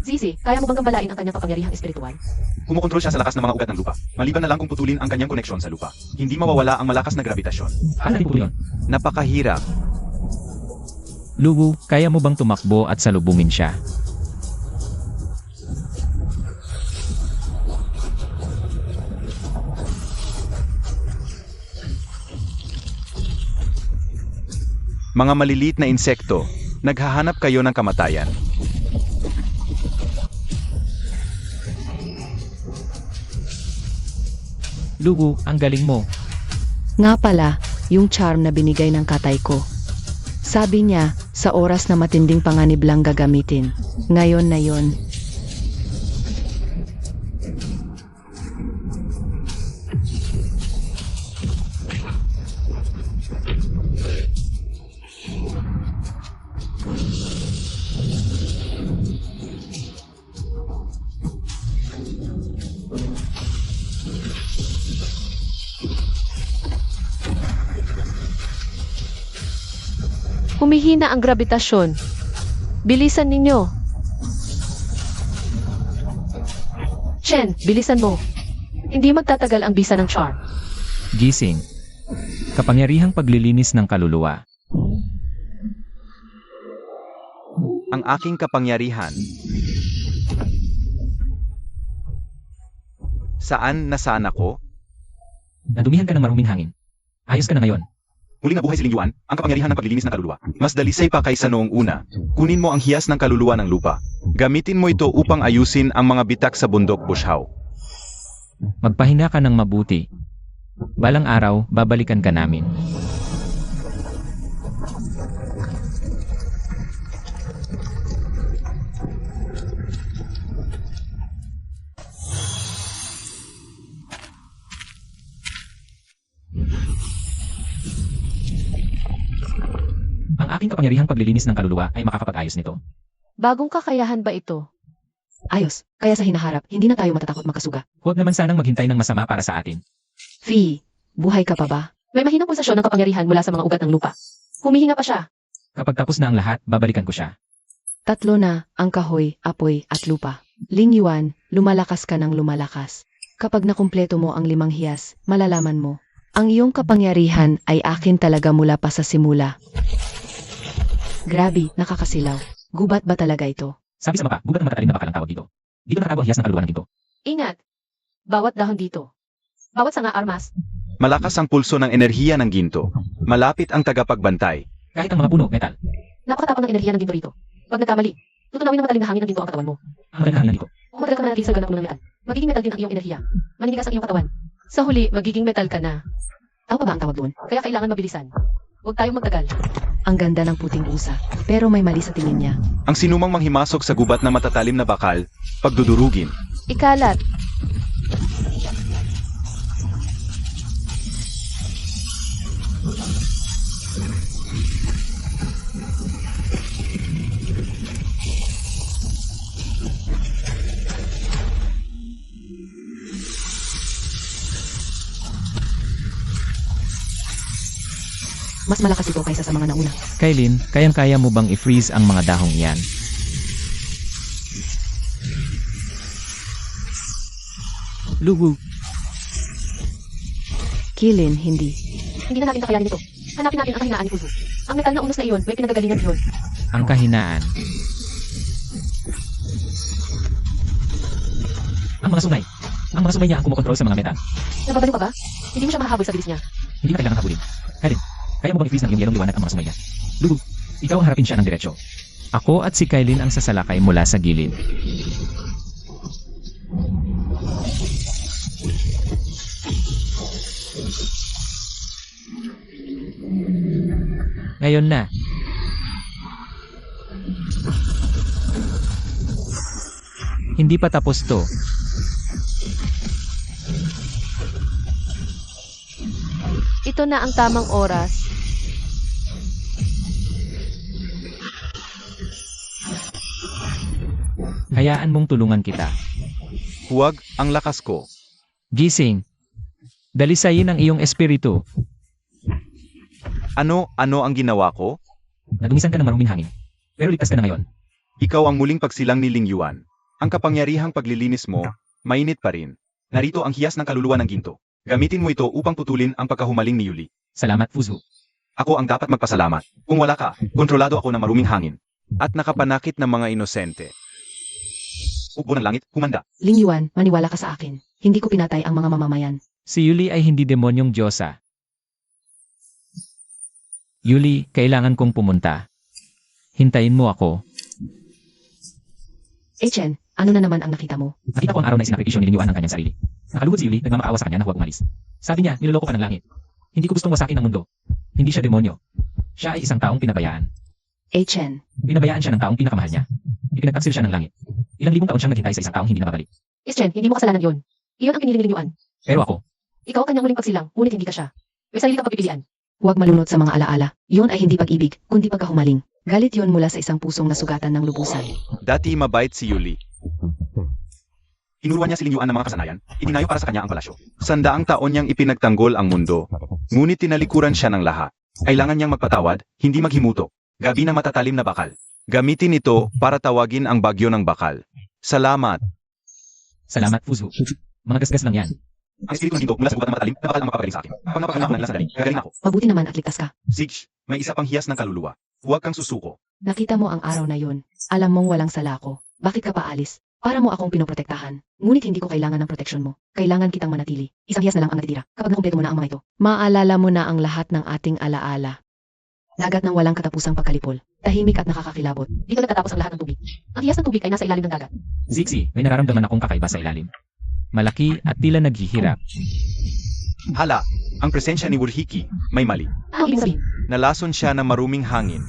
Speaker 4: Zizi, kaya mo bang gambalain ang kanyang kapangyarihang espiritual?
Speaker 1: Kumukontrol siya sa lakas ng mga ugat ng lupa. Maliban na lang kung putulin ang kanyang koneksyon sa lupa. Hindi mawawala ang malakas na grabitasyon.
Speaker 3: Paano natin pupuli yun?
Speaker 1: Napakahirap.
Speaker 3: Luwu, kaya mo bang tumakbo at salubungin siya?
Speaker 1: Mga maliliit na insekto, naghahanap kayo ng kamatayan.
Speaker 3: Luwu, ang galing mo.
Speaker 2: Nga pala, yung charm na binigay ng katay ko. Sabi niya, sa oras na matinding panganib lang gagamitin. Ngayon na yon.
Speaker 4: Humihina ang grabitasyon. Bilisan ninyo. Chen, bilisan mo. Hindi magtatagal ang bisa ng charm.
Speaker 3: Gising. Kapangyarihang paglilinis ng kaluluwa.
Speaker 1: Ang aking kapangyarihan. Nasaan ako?
Speaker 3: Nadumihan ka ng maruming hangin. Ayos ka na ngayon.
Speaker 1: Muling nabuhay si Ling Yuan, ang kapangyarihan ng paglilinis ng kaluluwa. Mas dalisay pa kaysa noong una. Kunin mo ang hiyas ng kaluluwa ng lupa. Gamitin mo ito upang ayusin ang mga bitak sa bundok Bushaw.
Speaker 3: Magpahinga ka ng mabuti. Balang araw, babalikan ka namin. Ang aking kapangyarihang paglilinis ng kaluluwa ay makakapag-ayos nito.
Speaker 4: Bagong kakayahan ba ito?
Speaker 2: Ayos, kaya sa hinaharap, hindi na tayo matatakot makasuga.
Speaker 3: Huwag naman sanang maghintay ng masama para sa atin.
Speaker 2: Fee, buhay ka pa ba?
Speaker 4: May mahinang pulsasyon ng kapangyarihan mula sa mga ugat ng lupa. Humihinga pa siya.
Speaker 3: Kapag tapos na ang lahat, babalikan ko siya.
Speaker 2: 3 na, ang kahoy, apoy, at lupa. Ling Yuan, lumalakas ka ng lumalakas. Kapag nakumpleto mo ang 5 hiyas, malalaman mo. Ang iyong kapangyarihan ay akin talaga mula pa sa simula. Grabe, nakakasilaw. Gubat ba talaga ito?
Speaker 3: Sabi sa mapa, gubat ng matatalim na bakal ang tawag dito. Dito nakatago ang hiyas ng kaluluwa ng ginto.
Speaker 4: Ingat. Bawat dahon dito. Bawat sanga armas.
Speaker 1: Malakas ang pulso ng enerhiya ng ginto. Malapit ang tagapagbantay.
Speaker 3: Kahit ang mga puno, metal.
Speaker 4: Napakatapang ng enerhiya ng ginto rito. Pag nagkamali, tutunawin ng matalim na hangin ng ginto ang katawan mo.
Speaker 3: Ang magaling na hangin dito.
Speaker 4: Kung matagal ka manatili sa ganang ulo ng metal, magiging metal din ang iyong enerhiya. Maninigas ang iyong katawan. Sa huli, magiging metal ka na.
Speaker 2: Tao pa ba ang tawag doon?
Speaker 4: Kaya kailangan mabilisan. Huwag tayong magtagal.
Speaker 2: Ang ganda ng puting usa, pero may mali sa tingin niya.
Speaker 1: Ang sinumang manghimasok sa gubat na matatalim na bakal, pagdudurugin.
Speaker 4: Ikalat.
Speaker 2: Mas malakas ito kaysa sa mga nauna.
Speaker 3: Kailin, kayang-kaya mo bang i-freeze ang mga dahong iyan? Lugu.
Speaker 2: Kilin, hindi.
Speaker 4: Hindi na natin kakayanin ito. Hanapin natin ang kahinaan ni Fuzu. Ang metal na unos na iyon, may pinagagalingan iyon.
Speaker 3: Ang kahinaan. Ang mga sungay. Ang mga sungay niya ang kumokontrol sa mga metal.
Speaker 4: Nababaliw ka ba? Hindi mo siya mahahabol sa bilis niya.
Speaker 3: Hindi na kailangan habulin. Kailin, kaya mo bang i-freeze ng iyong yelong liwanag ang mga sungay niya? Lugu. Ikaw ang harapin siya ng diretsyo. Ako at si Kailin ang sasalakay mula sa gilid. Ngayon na. Hindi pa tapos to.
Speaker 4: Ito na ang tamang oras.
Speaker 3: Hayaan mong tulungan kita.
Speaker 1: Huwag ang lakas ko.
Speaker 3: Gising. Dalisayin ang iyong espiritu.
Speaker 1: Ano ang ginawa ko?
Speaker 3: Nadumisan ka ng maruming hangin. Pero ligtas ka na ngayon.
Speaker 1: Ikaw ang muling pagsilang ni Ling Yuan. Ang kapangyarihang paglilinis mo, mainit pa rin. Narito ang hiyas ng kaluluwa ng ginto. Gamitin mo ito upang putulin ang pagkahumaling ni Yuli.
Speaker 3: Salamat, Fuzu.
Speaker 1: Ako ang dapat magpasalamat. Kung wala ka, kontrolado ako ng maruming hangin. At nakapanakit ng mga inosente. Ugbo ng langit, humanda.
Speaker 2: Ling Yuan, maniwala ka sa akin. Hindi ko pinatay ang mga mamamayan.
Speaker 3: Si Yuli ay hindi demonyong Diyosa. Yuli, kailangan kong pumunta. Hintayin mo ako.
Speaker 2: Chen, ano na naman ang nakita mo?
Speaker 3: Nakita ko ang araw na isinakripisyo ni Ling Yuan ng kanyang sarili. Nakalugod si Yuli, nagmamaawa sa kanya na huwag umalis. Sabi niya, niloloko ka ng langit. Hindi ko gustong wasakin ang mundo. Hindi siya demonyo. Siya ay isang taong pinabayaan.
Speaker 2: Chen,
Speaker 3: Pinabayaan siya ng taong pinakamahal niya. Ipinagtaksil siya ng langit. Ilang libong taon siyang naghintay sa isang taong hindi nababalik.
Speaker 4: Chen, hindi mo kasalanan yun. Iyon ang pinili ni Ling Yuan.
Speaker 3: Pero ako,
Speaker 4: Ikaw ang kanyang huling pagsilang, ngunit hindi ka siya. May sarili kang pagpipilian.
Speaker 2: huwag malunod sa mga alaala. Yun ay hindi pag-ibig, kundi pagkahumaling. Galit yon mula sa isang pusong nasugatan ng lubusan.
Speaker 1: Dati mabait si Yuli. Inuruan niya si Ling Yuan ng mga kasanayan. Itinayo para sa kanya ang palasyo. 100 taon niyang ipinagtanggol ang mundo. Ngunit tinalikuran siya ng lahat. Kailangan niyang magpatawad, hindi maghimutok. Gabi ng matatalim na bakal. Gamitin ito para tawagin ang bagyo ng bakal. Salamat.
Speaker 3: salamat, Fuzu. Mga gasgas lang yan.
Speaker 1: Ang espiritu ng ginto mula sa gubat ng matatalim na bakal ang mapapagaling sa akin. Kapag napakalang ako ng ilang sandali, gagaling ako.
Speaker 2: Mabuti naman at ligtas ka.
Speaker 1: Sige, may isa pang hiyas ng kaluluwa. Huwag kang susuko.
Speaker 2: Nakita mo ang araw na yon. Alam mong walang sala ko. Bakit ka pa alis? Para mo akong pinoprotektahan. Ngunit hindi ko kailangan ng proteksyon mo. Kailangan kitang manatili. Isang hiyas na lang ang natitira. Kapag nakumpleto mo na ang mga ito, maalala mo na ang lahat ng ating alaala. Dagat ng walang katapusang pagkalipol. Tahimik at nakakakilabot.
Speaker 4: Dito nagtatapos ang lahat ng tubig. Ang hiyas ng tubig ay nasa ilalim ng dagat.
Speaker 3: Zixi, may nararamdaman akong kakaiba sa ilalim. Malaki at tila naghihirap.
Speaker 1: Hala, ang presensya ni Wurhiki, may mali.
Speaker 4: Ano ibig sabihin?
Speaker 1: Nalason siya ng maruming hangin.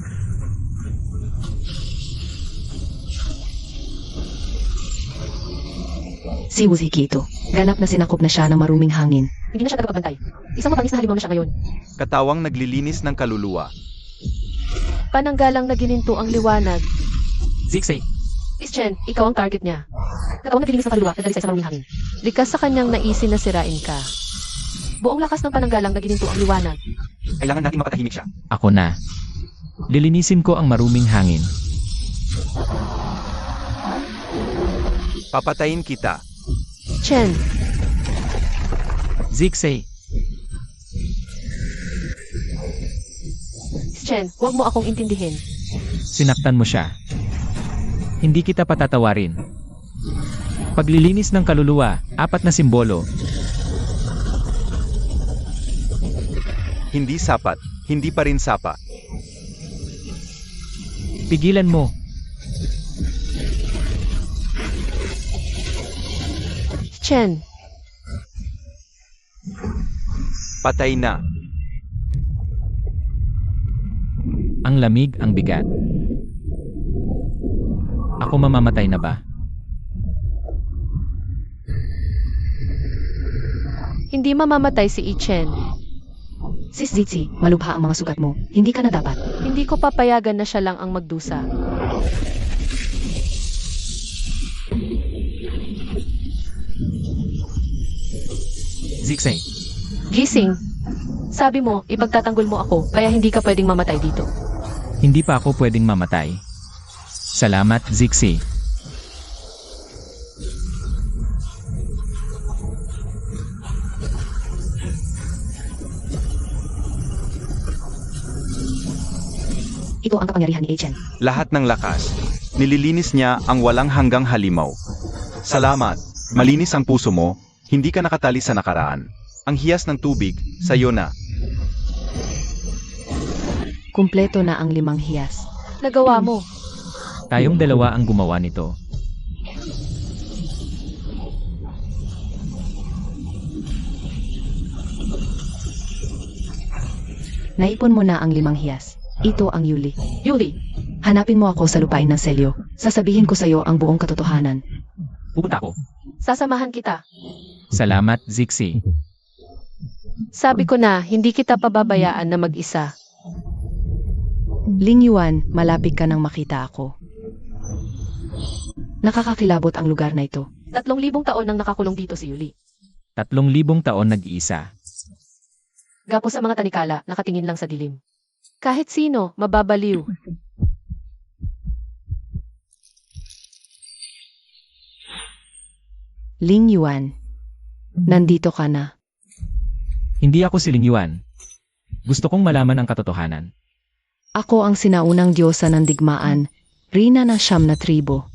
Speaker 2: Si Wuzhiki ito. Ganap na sinakop na siya ng maruming hangin.
Speaker 4: Hindi na siya tagapagbantay. Isang mabangis na halimaw na siya ngayon.
Speaker 1: Katawang naglilinis ng kaluluwa.
Speaker 4: Pananggalang na gininto ang liwanag.
Speaker 3: Zixay,
Speaker 4: Miss Chen, ikaw ang target niya. Katawang naglilinis ng kaluluwa at dalisay sa maruming hangin. Likas sa kanyang naisin na sirain ka. Buong lakas ng pananggalang na gininto ang liwanag.
Speaker 1: Kailangan nating mapatahimik siya.
Speaker 3: ako na. Lilinisin ko ang maruming hangin.
Speaker 1: Papatayin kita.
Speaker 4: Chen,
Speaker 3: Zixay,
Speaker 4: Miss Chen, huwag mo akong intindihin.
Speaker 3: sinaktan mo siya. Hindi kita patatawarin. Paglilinis ng kaluluwa, 4 na simbolo.
Speaker 1: Hindi sapat. Hindi pa rin sapa.
Speaker 3: Pigilan mo.
Speaker 4: Chen,
Speaker 1: Patay na.
Speaker 3: Ang lamig, ang bigat. Ako mamamatay na ba?
Speaker 4: hindi mamamatay si Chen.
Speaker 2: Sis Zitzi, malubha ang mga sugat mo. Hindi ka na dapat.
Speaker 4: Hindi ko papayagan na siya lang ang magdusa.
Speaker 3: Zixay,
Speaker 4: Gising. Sabi mo, ipagtatanggol mo ako, kaya hindi ka pwedeng mamatay dito.
Speaker 3: hindi pa ako pwedeng mamatay. Salamat, Zixi.
Speaker 2: Ito ang kapangyarihan ni Chen.
Speaker 1: Lahat ng lakas. Nililinis niya ang walang hanggang halimaw. Salamat. Malinis ang puso mo. Hindi ka nakatali sa nakaraan. Ang hiyas ng tubig, sa'yo na.
Speaker 2: Kumpleto na ang 5 hiyas.
Speaker 4: Nagawa mo.
Speaker 3: Tayong dalawa ang gumawa nito.
Speaker 2: Naipon mo na ang 5 hiyas. Ito ang Yuli.
Speaker 4: Yuli,
Speaker 2: Hanapin mo ako sa lupain ng selyo. Sasabihin ko sa'yo ang buong katotohanan.
Speaker 3: Pupunta ako.
Speaker 4: sasamahan kita.
Speaker 3: Salamat, Zixi.
Speaker 4: Sabi ko na, hindi kita pababayaan na mag-isa.
Speaker 2: Ling Yuan, malapit ka nang makita ako. Nakakakilabot ang lugar na ito.
Speaker 4: 3,000 taon nang nakakulong dito si Yuli.
Speaker 3: 3,000 taon nag-iisa.
Speaker 4: Gapo sa mga tanikala, nakatingin lang sa dilim. Kahit sino, mababaliw.
Speaker 2: Ling Yuan, nandito ka na.
Speaker 3: Hindi ako si Ling Yuan. Gusto kong malaman ang katotohanan.
Speaker 2: Ako ang sinaunang diyosa ng digmaan, Rina ng Siyam na tribo.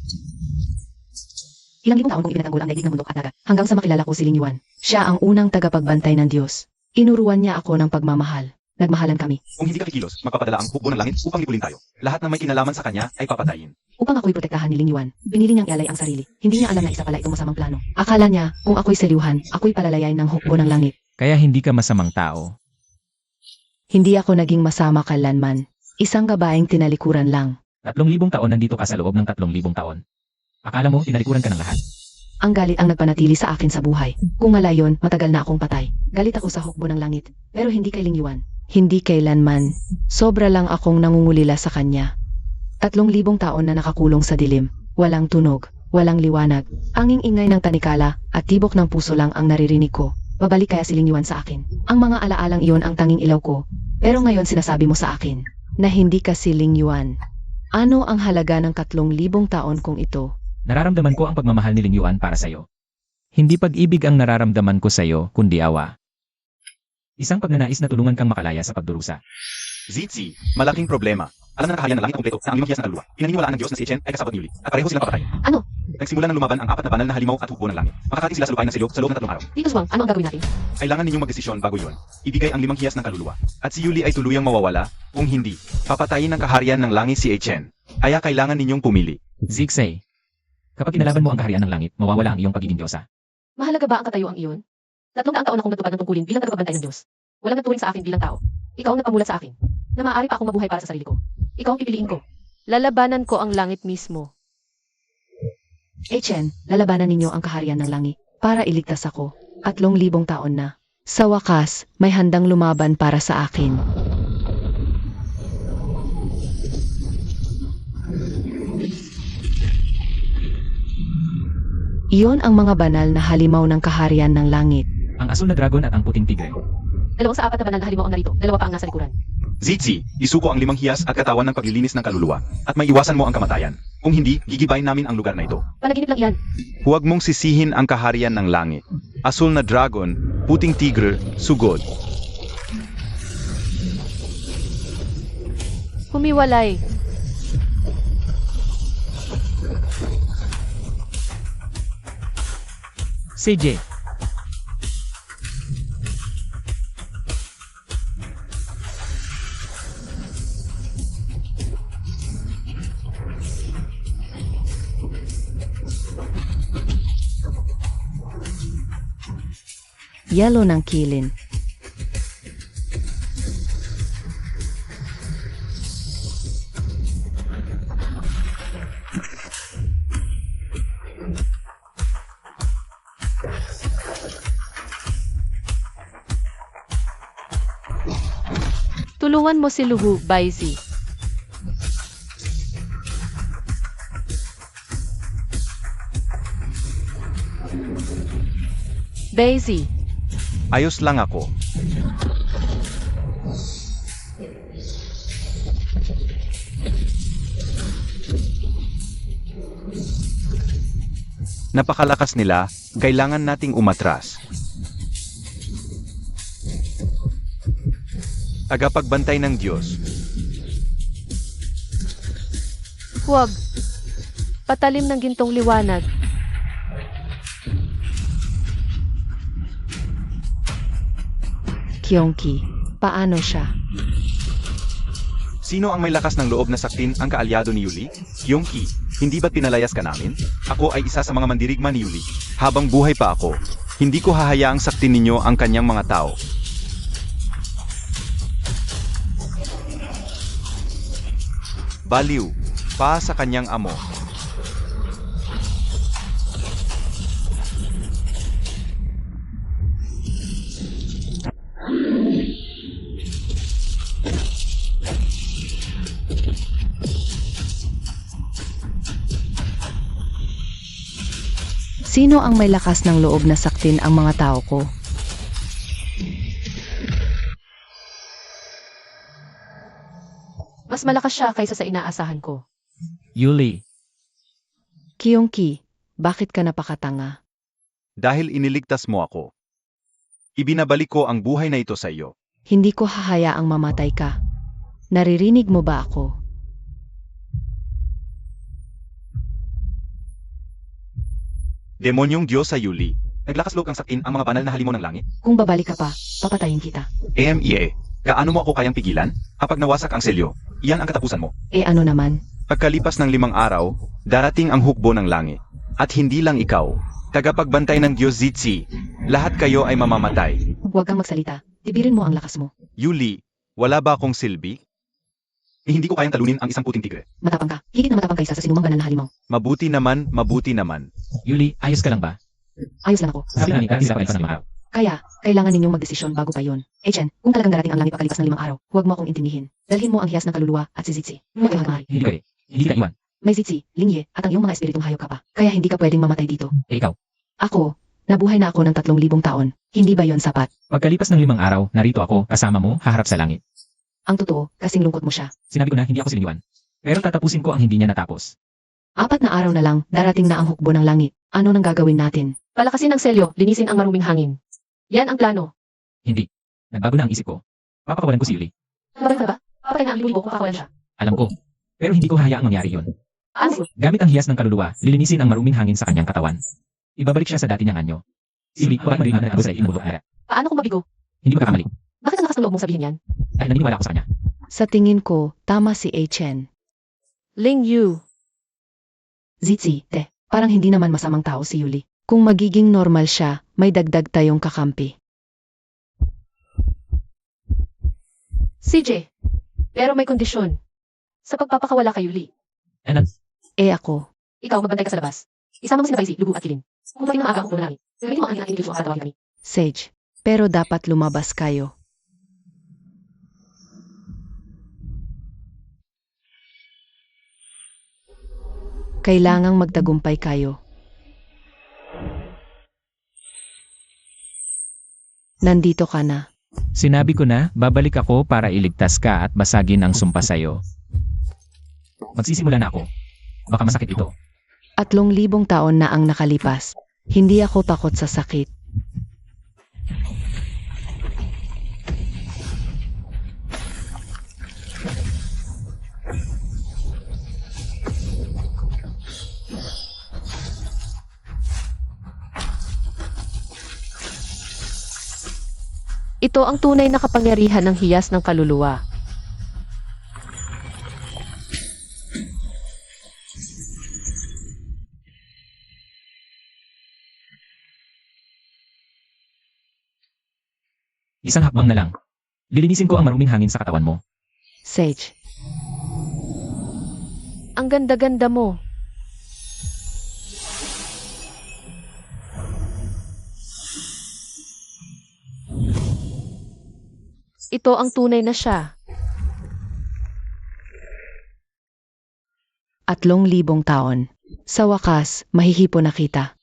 Speaker 2: Ilang libong taon kong ipinatanggol ang daigdig ng mundo at dagat, hanggang sa makilala ko si Ling Yuan. Siya ang unang tagapagbantay ng Diyos. Inuruan niya ako ng pagmamahal. Nagmahalan kami.
Speaker 1: Kung hindi ka kikilos, magpapadala ang hukbo ng langit upang lipulin tayo. Lahat ng may kinalaman sa kanya ay papatayin.
Speaker 2: Upang ako'y protektahan ni Ling Yuan, pinili niyang ialay ang sarili. Hindi niya alam na isa pala itong masamang plano. Akala niya, kung ako'y selyuhan, ako'y palalayain ng hukbo ng langit.
Speaker 3: Kaya hindi ka masamang tao.
Speaker 2: Hindi ako naging masama kailanman. Isang babaeng tinalikuran lang.
Speaker 3: 3,000 taon nandito ka sa loob ng 3,000 taon. Akala mo, tinalikuran ka ng lahat.
Speaker 2: Ang galit ang nagpanatili sa akin sa buhay. Kung wala yon, matagal na akong patay. Galit ako sa hukbo ng langit. Pero hindi kay Ling Yuan. Hindi kailanman. Sobra lang akong nangungulila sa kanya. 3,000 taon na nakakulong sa dilim. Walang tunog, walang liwanag. Anging ingay ng tanikala at tibok ng puso lang ang naririnig ko. Babalik kaya si Ling Yuan sa akin. Ang mga alaalang iyon ang tanging ilaw ko. Pero ngayon sinasabi mo sa akin na hindi ka si Ling Yuan. Ano ang halaga ng 3,000 taon kung ito?
Speaker 3: Nararamdaman ko ang pagmamahal ni Ling Yuan para sa'yo. Hindi pag-ibig ang nararamdaman ko sa'yo, kundi awa. Isang pagnanais na tulungan kang makalaya sa pagdurusa.
Speaker 1: Zitzi, malaking problema. Alam na nakahayan ng langit ang kumpleto na ang 5 hiyas na kaluluwa. Pinaniniwalaan ng Diyos na si Chen ay kasabot ni Yuli, at pareho silang papatayin.
Speaker 4: Ano?
Speaker 1: Nagsimula ng lumaban ang 4 na banal na halimaw at hukbo ng langit. Makakati sila sa lupain ng silyo sa loob ng 3 araw.
Speaker 4: Tito Swang, ano ang gagawin natin?
Speaker 1: Kailangan ninyong magdesisyon bago yon. Ibigay ang 5 hiyas ng kaluluwa. At si Yuli ay tuluyang mawawala, kung hindi, papatayin ng kaharian ng langit si Chen. Kaya kailangan ninyong pumili.
Speaker 3: Zixay, kapag kinalaban mo ang kaharian ng langit, mawawala ang iyong pagiging Diyosa.
Speaker 4: Mahalaga ba ang katayuang iyon? 300 taon akong natupad ng tungkulin bilang tagapagbantay ng Diyos. Walang naturing sa akin bilang tao. Ikaw ang nagpamulat sa akin. Na maaari pa akong mabuhay para sa sarili ko. Ikaw ang pipiliin ko. Lalabanan ko ang langit mismo.
Speaker 2: Chen, lalabanan ninyo ang kaharian ng langit para iligtas ako. 3,000 taon na. Sa wakas, may handang lumaban para sa akin. Iyon ang mga banal na halimaw ng kaharian ng langit.
Speaker 3: Ang asul na dragon at ang puting tigre.
Speaker 4: 2 sa 4 na banal na halimaw ang narito, 2 pa ang nasa likuran.
Speaker 1: Zitzi, isuko ang 5 hiyas at katawan ng paglilinis ng kaluluwa, at maiwasan mo ang kamatayan. Kung hindi, gigibayin namin ang lugar na ito.
Speaker 4: Panaginip lang iyan.
Speaker 1: Huwag mong sisihin ang kaharian ng langit. Asul na dragon, puting tigre, sugod.
Speaker 4: Humiwalay.
Speaker 3: CJ.
Speaker 2: Yelo ng kilin.
Speaker 4: Tulungan mo si Luhu, Baisi. Baisi.
Speaker 1: Ayos lang ako. Napakalakas nila, kailangan nating umatras. Tagapagbantay ng Diyos.
Speaker 4: Huwag. Patalim ng gintong liwanag.
Speaker 2: Kyongki, paano siya?
Speaker 1: Sino ang may lakas ng loob na saktin ang kaalyado ni Yuli? Kyongki, hindi ba't pinalayas ka namin? Ako ay isa sa mga mandirigma ni Yuli. Habang buhay pa ako, hindi ko hahayaang saktin ninyo ang kanyang mga tao. Baliw, pa sa kanyang amo.
Speaker 2: Sino ang may lakas ng loob na saktin ang mga tao ko?
Speaker 4: Mas malakas siya kaysa sa inaasahan ko.
Speaker 3: Yuli.
Speaker 2: Kyongki, bakit ka napakatanga?
Speaker 1: Dahil iniligtas mo ako. Ibinabalik ko ang buhay na ito sa iyo.
Speaker 2: Hindi ko hahayaang mamatay ka. Naririnig mo ba ako?
Speaker 1: Demonyong Diyos sa Yuli. Naglakas loob kang sakin ang mga banal na halimaw ng langit.
Speaker 2: Kung babalik ka pa, papatayin kita.
Speaker 1: AMEA, gaano mo ako kayang pigilan? Kapag nawasak ang selyo, iyan ang katapusan mo.
Speaker 2: Ano naman?
Speaker 1: Pagkalipas ng 5 araw, darating ang hukbo ng langit. At hindi lang ikaw, tagapagbantay ng Diyos Zitzi, lahat kayo ay mamamatay.
Speaker 2: Huwag kang magsalita. Tibirin mo ang lakas mo.
Speaker 1: Yuli, wala ba akong silbi? Hindi ko kayang talunin ang isang puting tigre.
Speaker 2: Matapang ka. Higit na matapang kaysa sa sinumang banal na halimaw.
Speaker 1: Mabuti naman, mabuti naman.
Speaker 3: Yuli, ayos ka lang ba?
Speaker 2: Ayos lang ako.
Speaker 3: Sabi namin ka, hindi ka palipas ng 5 araw.
Speaker 2: Kaya, kailangan ninyong magdesisyon bago pa yon. Chen, kung talagang darating ang langit pagkalipas ng 5 araw, huwag mo akong intindihin. Dalhin mo ang hiyas ng kaluluwa at si Zitzi. Huwag kang magmahal.
Speaker 3: Hindi pwede. Hindi ka iwan.
Speaker 2: May Zitzi, Lingye, at ang iyong mga espiritong hayop ka pa. Kaya hindi ka pwedeng mamatay dito.
Speaker 3: Ikaw.
Speaker 2: Ako, nabuhay na ako ng 3,000 taon. Hindi ba yon sapat?
Speaker 3: Pagkalipas ng 5 araw, narito ako, kasama mo, haharap sa langit.
Speaker 2: Ang totoo, kasing lungkot mo siya.
Speaker 3: Sinabi ko na hindi ako siniliwan. Pero tatapusin ko ang hindi niya natapos.
Speaker 2: 4 na araw na lang, darating na ang hukbo ng langit. Ano nang gagawin natin?
Speaker 4: Palakasin ang selyo, linisin ang maruming hangin. Yan ang plano.
Speaker 3: Hindi. Nagbago na ang isip ko. Papakawalan ko si Yuli.
Speaker 4: Mabalik na ba? Papatay na ang Luho kung pakawalan siya.
Speaker 3: Alam ko. Pero hindi ko hayaang mangyari yun.
Speaker 4: Ano?
Speaker 3: Gamit ang hiyas ng kaluluwa, lilinisin ang maruming hangin sa kanyang katawan. Ibabalik siya sa dati niyang anyo. Si Yuli, huwag marinig na sa inubulok ara.
Speaker 4: Paano kung mabigo?
Speaker 3: Hindi magkakamali.
Speaker 4: Bakit ang lakas ng loob mong sabihin yan?
Speaker 3: Dahil naniniwala ako sa kanya.
Speaker 2: Sa tingin ko, tama si Chen.
Speaker 4: Ling Yu.
Speaker 2: Zitzi, parang hindi naman masamang tao si Yuli. Kung magiging normal siya, may dagdag tayong kakampi.
Speaker 4: CJ. Pero may kondisyon. Sa pagpapakawala kay Yuli.
Speaker 3: Ano?
Speaker 2: Ako.
Speaker 4: Ikaw magbantay ka sa labas. Isama mo si Baisi, Lugu at Kilin. Kung tuwing na maaga ang puno namin. Gamitin mo ang aking English at tawagin kami.
Speaker 2: Sage. Pero dapat lumabas kayo. Kailangang magtagumpay kayo. Nandito ka na.
Speaker 3: Sinabi ko na, babalik ako para iligtas ka at basagin ang sumpa sa'yo. Magsisimula na ako. Baka masakit ito.
Speaker 2: 3,000 taon na ang nakalipas. Hindi ako takot sa sakit.
Speaker 4: Ito ang tunay na kapangyarihan ng hiyas ng kaluluwa.
Speaker 3: Isang hakbang na lang. Lilinisin ko ang maruming hangin sa katawan mo.
Speaker 2: Sage,
Speaker 4: Ang ganda-ganda mo. Ito ang tunay na siya.
Speaker 2: 3,000 taon. Sa wakas, mahihipo na kita.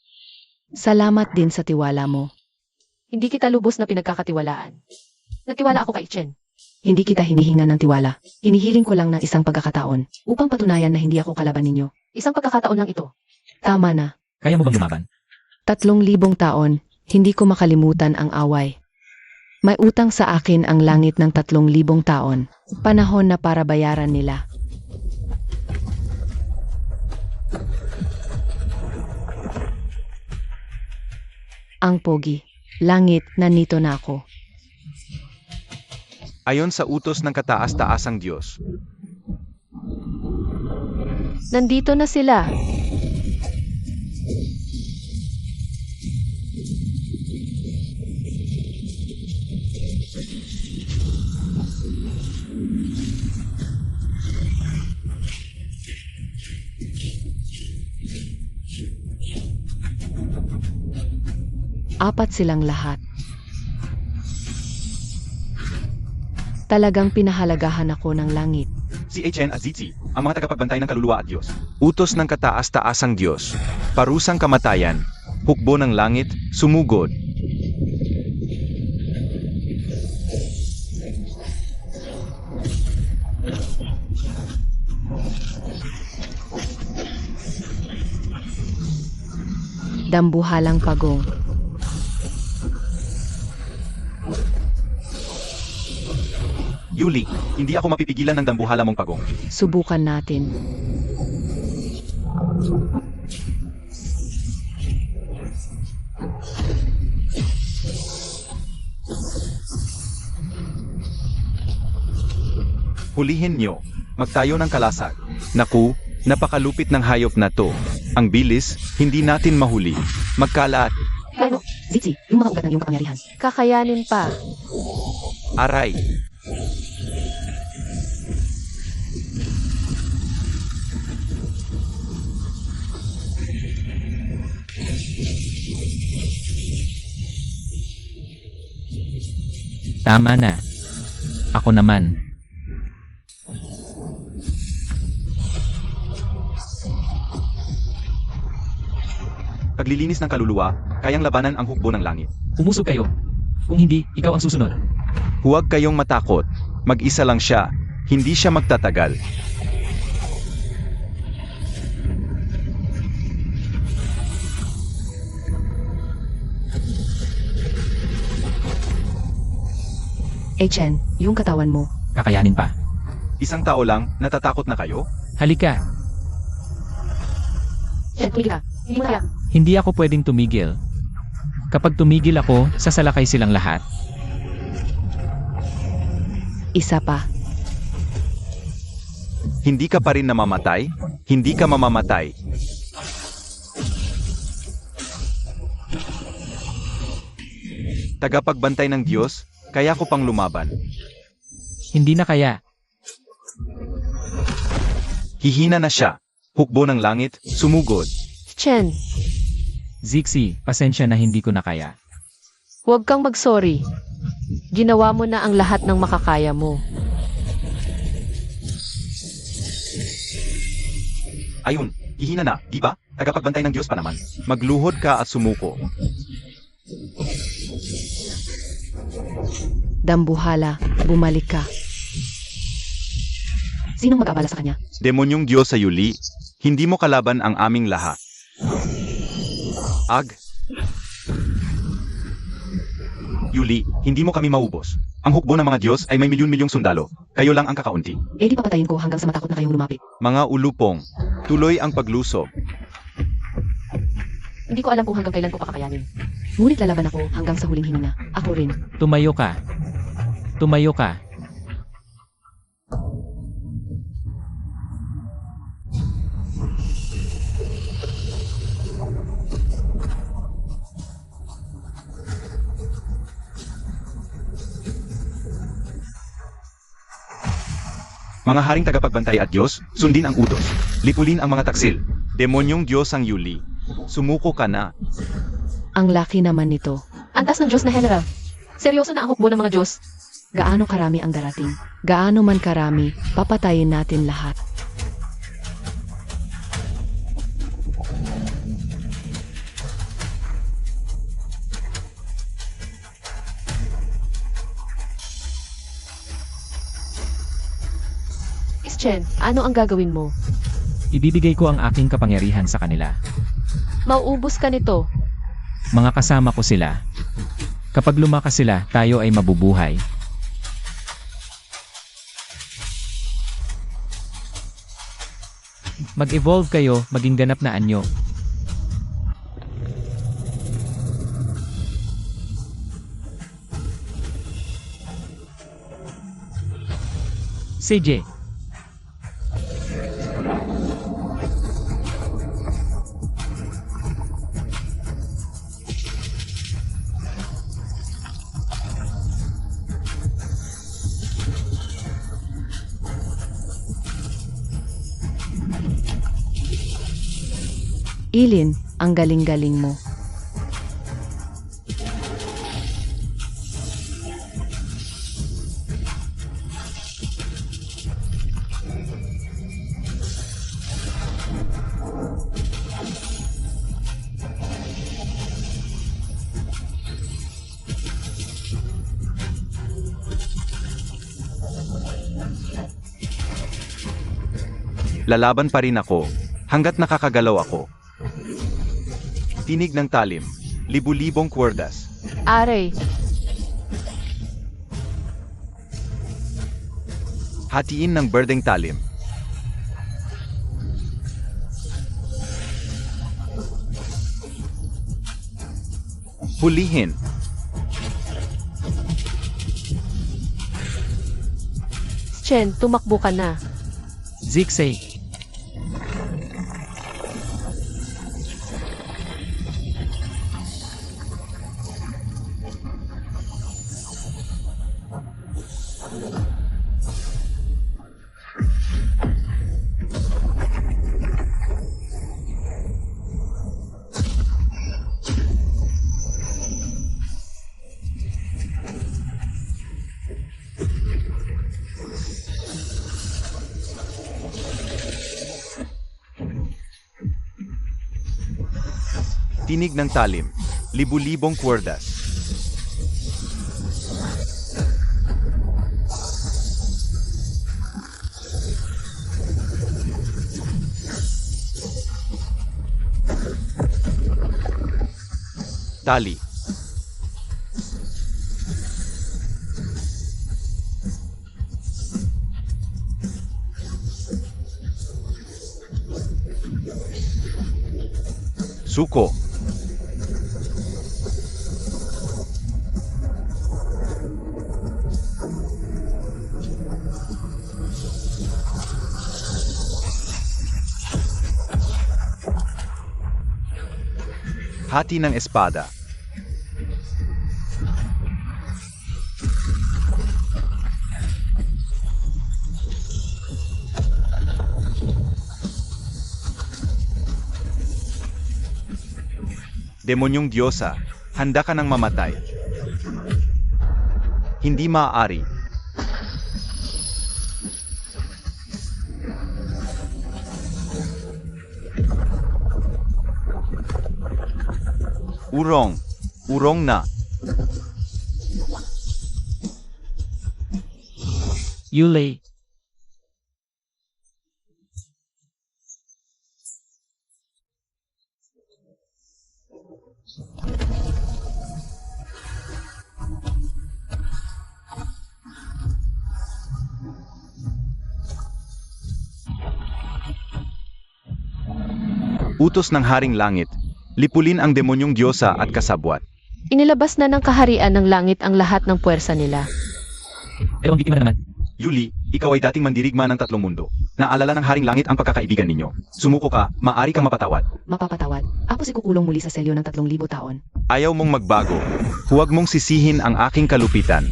Speaker 2: Salamat din sa tiwala mo.
Speaker 4: Hindi kita lubos na pinagkakatiwalaan. Nagtiwala ako kay Chen.
Speaker 2: Hindi kita hinihinga ng tiwala. Hinihiling ko lang ng isang pagkakataon upang patunayan na hindi ako kalaban ninyo.
Speaker 4: Isang pagkakataon lang ito.
Speaker 2: Tama na.
Speaker 3: Kaya mo bang lumaban?
Speaker 2: 3,000 taon, hindi ko makalimutan ang away. May utang sa akin ang langit ng 3,000 taon. Panahon na para bayaran nila. Ang pogi. Langit, nandito na ako.
Speaker 1: Ayon sa utos ng kataas-taasang Diyos,
Speaker 4: Nandito na sila.
Speaker 2: Apat silang lahat. Talagang pinahalagahan ako ng langit.
Speaker 1: si HN at Zizi, ang mga tagapagbantay ng kaluluwa at Diyos. Utos ng kataas-taasang Diyos, parusang kamatayan, hukbo ng langit, sumugod.
Speaker 2: Dambuhalang pagong.
Speaker 1: Yuli, hindi ako mapipigilan ng dambuhala mong pagong.
Speaker 2: Subukan natin.
Speaker 1: Hulihin nyo, magtayo ng kalasag. Naku, napakalupit ng hayop na to. Ang bilis, hindi natin mahuli. Magkalat,
Speaker 2: Pero, Zizi, yung mga ugat ng iyong kapangyarihan.
Speaker 4: Kakayanin pa.
Speaker 1: aray.
Speaker 3: Tama na. Ako naman.
Speaker 1: Paglilinis ng kaluluwa, kayang labanan ang hukbo ng langit.
Speaker 3: Umusog kayo. Kung hindi, ikaw ang susunod.
Speaker 1: Huwag kayong matakot. Mag-isa lang siya. Hindi siya magtatagal.
Speaker 2: HN, yung katawan mo.
Speaker 3: Kakayanin pa.
Speaker 1: Isang tao lang, natatakot na kayo?
Speaker 3: Halika.
Speaker 4: Chen, tumigil ka. Hindi mo na kaya.
Speaker 3: Hindi ako pwedeng tumigil. Kapag tumigil ako, sasalakay silang lahat.
Speaker 2: Isa pa.
Speaker 1: Hindi ka pa rin namamatay? Hindi ka mamamatay. Tagapagbantay ng Diyos, kaya ko pang lumaban.
Speaker 3: Hindi na kaya.
Speaker 1: Hihina na siya. Hukbo ng langit, sumugod.
Speaker 4: Chen,
Speaker 3: Zixi, pasensya na hindi ko na kaya.
Speaker 4: huwag kang mag-sorry. Ginawa mo na ang lahat ng makakaya mo.
Speaker 1: Ayun, hihina na, di ba? Tagapagbantay ng Diyos pa naman. Magluhod ka at sumuko.
Speaker 2: Dambuhala, bumalik ka.
Speaker 4: Sinong mag-abala sa kanya?
Speaker 1: Demonyong Diyos sa Yuli, hindi mo kalaban ang aming lahat. Yuli, hindi mo kami maubos. Ang hukbo ng mga Diyos ay may milyon-milyong sundalo. Kayo lang ang kakaunti.
Speaker 4: Eh di papatayin ko hanggang sa matakot na kayong lumapit.
Speaker 1: Mga ulupong, tuloy ang paglusob.
Speaker 4: Hindi ko alam kung hanggang kailan ko pakakayanin. Ngunit lalaban ako hanggang sa huling hininga. Ako rin.
Speaker 3: Tumayo ka. Tumayo ka.
Speaker 1: Mga haring tagapagbantay at Diyos, sundin ang utos. Lipulin ang mga taksil. Demonyong Diyos ang Yuli. Sumuko ka na.
Speaker 2: Ang laki naman nito.
Speaker 4: Antas ng Diyos na General. Seryoso na ang hukbo ng mga Diyos.
Speaker 2: Gaano karami ang darating? Gaano man karami, papatayin natin lahat.
Speaker 4: Chen, ano ang gagawin mo?
Speaker 3: Ibibigay ko ang aking kapangyarihan sa kanila.
Speaker 4: Mauubos ka nito.
Speaker 3: Mga kasama ko sila. Kapag lumakas sila, tayo ay mabubuhay. Mag-evolve kayo, maging ganap na anyo. CJ.
Speaker 2: Ilin, ang galing-galing mo.
Speaker 1: Lalaban pa rin ako, hanggat nakakagalaw ako. Tinig ng talim, libu-libong kwerdas.
Speaker 4: Aray,
Speaker 1: Hatiin ng berdeng talim. Hulihin.
Speaker 4: Chen, tumakbo ka na.
Speaker 3: Zigzag.
Speaker 1: Tinig ng talim, libu-libong kwerdas. Tali. Suko. Hati ng espada. Demonyong Diyosa, handa ka ng mamatay. Hindi maaari. Urong. Urong na.
Speaker 3: Yuli.
Speaker 1: Utos ng Haring Langit. Lipulin ang demonyong diyosa at kasabwat.
Speaker 4: Inilabas na ng kaharian ng langit ang lahat ng puwersa nila.
Speaker 3: Pero ang biktima na naman.
Speaker 1: Yuli, ikaw ay dating mandirigma ng tatlong mundo. Naalala ng Haring Langit ang pagkakaibigan ninyo. Sumuko ka, maaari kang mapatawad.
Speaker 2: Mapapatawad. Ako si kukulong muli sa selyo ng 3,000 taon.
Speaker 1: Ayaw mong magbago. Huwag mong sisihin ang aking kalupitan.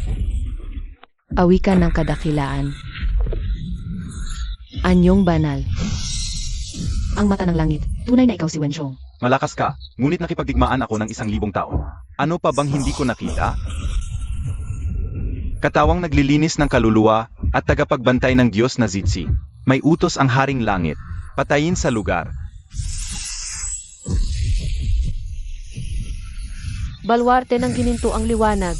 Speaker 2: Awikan ng kadakilaan. Anyong banal. Ang mata ng langit. Tunay na ikaw si Wenshong.
Speaker 1: Malakas ka, ngunit nakipagdigmaan ako ng 1,000 taon. Ano pa bang hindi ko nakita? Katawang naglilinis ng kaluluwa at tagapagbantay ng Diyos na Zitsi. May utos ang Haring Langit. Patayin sa lugar.
Speaker 4: Balwarte ng gininto ang liwanag.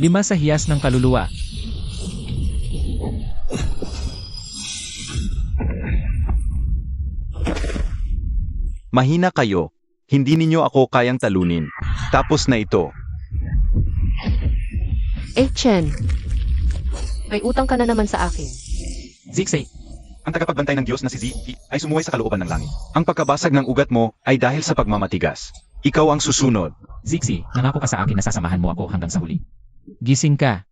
Speaker 3: Lima sa hiyas ng kaluluwa.
Speaker 1: Mahina kayo. Hindi ninyo ako kayang talunin. Tapos na ito.
Speaker 4: Chen, may utang ka na naman sa akin.
Speaker 3: Zixi.
Speaker 1: Ang tagapagbantay ng Diyos na si Zitsi ay sumuway sa kalooban ng langit. Ang pagkabasag ng ugat mo ay dahil sa pagmamatigas. Ikaw ang susunod.
Speaker 3: Zixi, nangako ka sa akin na sasamahan mo ako hanggang sa huli. Gising ka.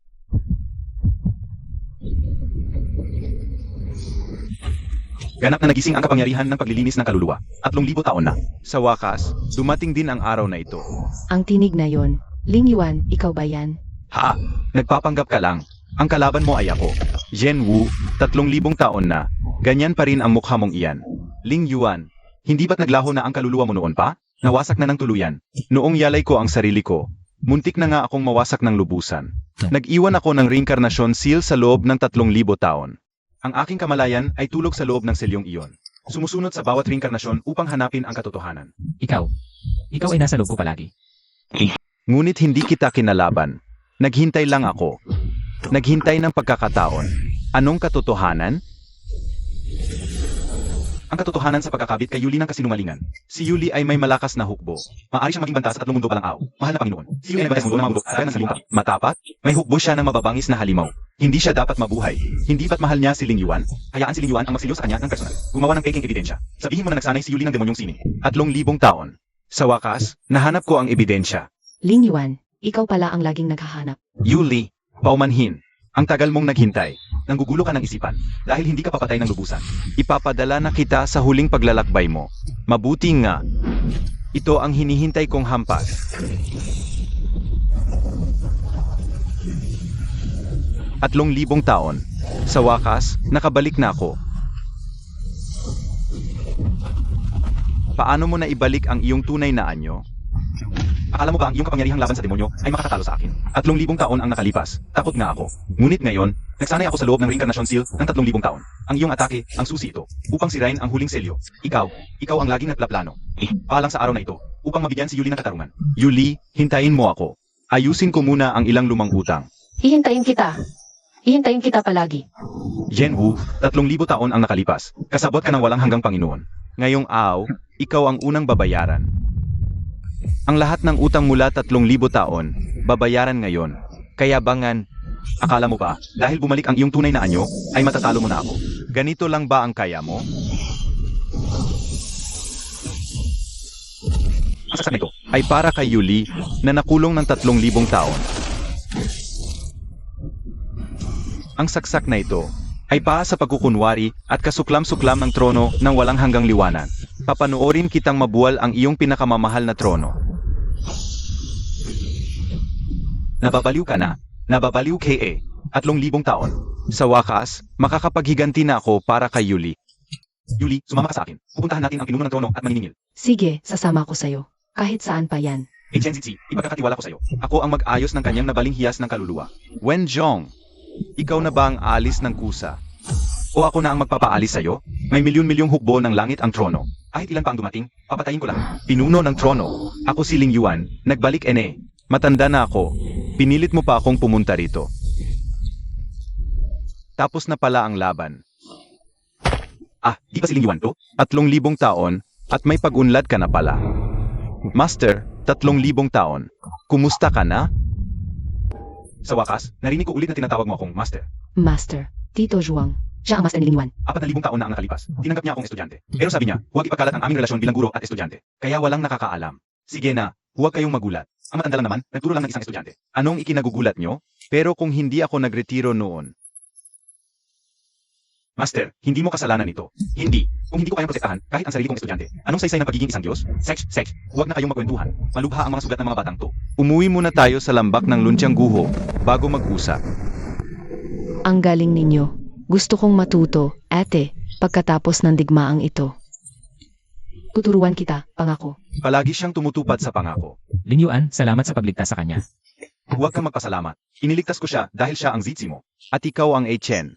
Speaker 1: Ganap na nagising ang kapangyarihan ng paglilinis ng kaluluwa. 3,000 taon na. Sa wakas, dumating din ang araw na ito.
Speaker 2: Ang tinig na yon. Ling Yuan, ikaw ba yan?
Speaker 1: Ha? Nagpapanggap ka lang. Ang kalaban mo ay ako. Zhen Wu, 3,000 taon na. Ganyan pa rin ang mukha mong iyan. Ling Yuan, hindi ba't naglaho na ang kaluluwa mo noon pa? Nawasak na ng tuluyan. Noong yalay ko ang sarili ko, muntik na nga akong mawasak ng lubusan. Nag-iwan ako ng reincarnation seal sa loob ng 3,000 taon. Ang aking kamalayan ay tulog sa loob ng selyong iyon. Sumusunod sa bawat reinkarnasyon upang hanapin ang katotohanan.
Speaker 3: Ikaw. Ikaw ay nasa loob ko palagi.
Speaker 1: Ngunit hindi kita kinalaban. Naghintay lang ako. Naghintay ng pagkakataon. Anong katotohanan? Ang katotohanan sa pagkakabit kay Yuli ng kasinungalingan. Si Yuli ay may malakas na hukbo. Maaari siyang maging banta sa 3 mundo palang aw. Mahal na Panginoon. Si Yuli ay nagbantas mundo ng mga bundok at ng salungkat. Matapat? May hukbo siya ng mababangis na halimaw. Hindi siya dapat mabuhay. Hindi ba't mahal niya si Ling Yuan? Hayaan si Ling Yuan ang magsilyo sa kanya ng personal. Gumawa ng peking ebidensya. Sabihin mo na nagsanay si Yuli ng demonyong sining. 3,000 taon. Sa wakas, nahanap ko ang ebidensya.
Speaker 2: Ling Yuan, ikaw pala ang laging naghahanap.
Speaker 1: Yuli, paumanhin. Ang tagal mong naghintay. Nanggugulo ka ng isipan. Dahil hindi ka papatay ng lubusan. Ipapadala na kita sa huling paglalakbay mo. Mabuti nga. Ito ang hinihintay kong hampas. 3,000 taon. Sa wakas, nakabalik na ako. Paano mo na ibalik ang iyong tunay na anyo? Akala mo ba ang iyong kapangyarihang laban sa demonyo ay makakatalo sa akin? 3,000 taon ang nakalipas. Takot nga ako. Ngunit ngayon, nagsanay ako sa loob ng reincarnation seal ng 3,000 taon. Ang iyong atake, ang susi ito, upang sirain ang huling selyo. Ikaw ang laging nagplaplano. Paalang sa araw na ito, upang mabigyan si Yuli ng katarungan. Yuli, hintayin mo ako. Ayusin ko muna ang ilang lumang utang.
Speaker 4: Hihintayin kita. Hihintayin kita palagi.
Speaker 1: Zhen Wu, 3,000 taon ang nakalipas. Kasabot ka ng walang hanggang Panginoon. Ngayong ikaw ang unang babayaran. Ang lahat ng utang mula 3,000 taon, babayaran ngayon. Kayabangan, akala mo ba, dahil bumalik ang iyong tunay na anyo, ay matatalo mo na ako? Ganito lang ba ang kaya mo? Ang saksak na ito ay para kay Yuli na nakulong ng 3,000 taon. Ang saksak na ito ay para sa pagkukunwari at kasuklam-suklam ng trono ng walang hanggang liwanag. Papanoorin kitang mabuwal ang iyong pinakamamahal na trono. Nababaliw ka na. Nababaliw ka 3,000 taon. Sa wakas, makakapaghiganti na ako para kay Yuli. Yuli, sumama ka sa akin. Pupuntahan natin ang pinuno ng trono at maniningil.
Speaker 2: Sige, sasama ko sa'yo. Kahit saan pa yan.
Speaker 1: Chen Zitsi, ipagkakatiwala ko sa'yo. Ako ang mag-ayos ng kanyang nabaling hiyas ng kaluluwa. Wenjong, ikaw na ba ang alis ng kusa? O ako na ang magpapaalis sa'yo? May milyon-milyong hukbo ng langit ang trono. Kahit ilan pa ang dumating, papatayin ko lang. Pinuno ng trono. Ako si Ling Yuan, nagbalik ene. Matanda na ako. Pinilit mo pa akong pumunta rito. Tapos na pala ang laban. Di ba si Ling Yuan to? 3,000 taon, at may pag-unlad ka na pala. Master, 3,000 taon. Kumusta ka na? Sa wakas, narinig ko ulit na tinatawag mo akong Master.
Speaker 2: Master, Tito Zhuang. Siya ang master ni Ling Yuan.
Speaker 1: 4,000 taon na ang nakalipas. Tinanggap niya akong estudyante. Pero sabi niya, huwag ipagkalat ang aming relasyon bilang guro at estudyante. Kaya walang nakakaalam. Sige na, huwag kayong magulat. Ang matanda lang naman, nagturo lang ng isang estudyante. Anong ikinagugulat nyo? Pero kung hindi ako nagretiro noon. Master, hindi mo kasalanan ito. Hindi. Kung hindi ko kayang protektahan, kahit ang sarili kong estudyante, anong saysay ng pagiging isang Diyos? Sex. Huwag na kayong magkwentuhan. Malubha ang mga sugat ng mga batang to. Umuwi muna tayo sa lambak ng luntiang guho, bago mag-usap.
Speaker 2: Ang galing ninyo. Gusto kong matuto, ate, pagkatapos ng digmaang ito. Tuturuan kita, pangako.
Speaker 1: Palagi siyang tumutupad sa pangako.
Speaker 3: Ling Yuan, salamat sa pagligtas sa kanya.
Speaker 1: Huwag kang magpasalamat. Iniligtas ko siya dahil siya ang zitsi mo. At ikaw ang Chen.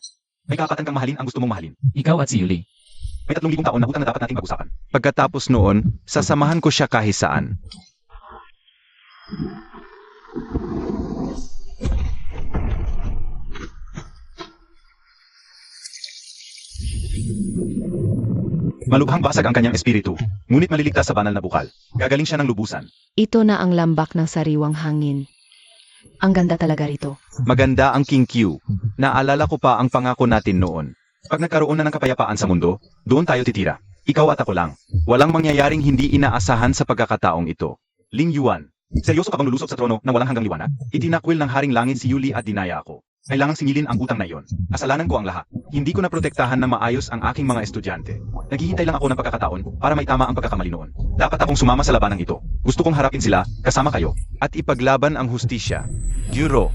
Speaker 1: May karapatan kang mahalin ang gusto mong mahalin.
Speaker 3: Ikaw at si Yuli.
Speaker 1: May 3,000 taon na utang na dapat nating pag-usapan. Pagkatapos noon, sasamahan ko siya kahit saan. Malubhang basag ang kanyang espiritu, ngunit maliligtas sa banal na bukal. Gagaling siya ng lubusan.
Speaker 2: Ito na ang lambak ng sariwang hangin. Ang ganda talaga rito.
Speaker 1: Maganda ang King Q. Naalala ko pa ang pangako natin noon. Pag nagkaroon na ng kapayapaan sa mundo, doon tayo titira. Ikaw at ako lang. Walang mangyayaring hindi inaasahan sa pagkakataong ito. Ling Yuan, seryoso ka bang lulusob sa trono ng walang hanggang liwanag? Itinakwil ng Haring Langit si Yuli at dinaya ako. Kailangang singilin ang utang na iyon. Kasalanan ko ang lahat. Hindi ko na protektahan na maayos ang aking mga estudyante. Naghihintay lang ako ng pagkakataon para maitama ang pagkakamali noon. Dapat akong sumama sa labanang ito. Gusto kong harapin sila, kasama kayo, at ipaglaban ang hustisya. Guro.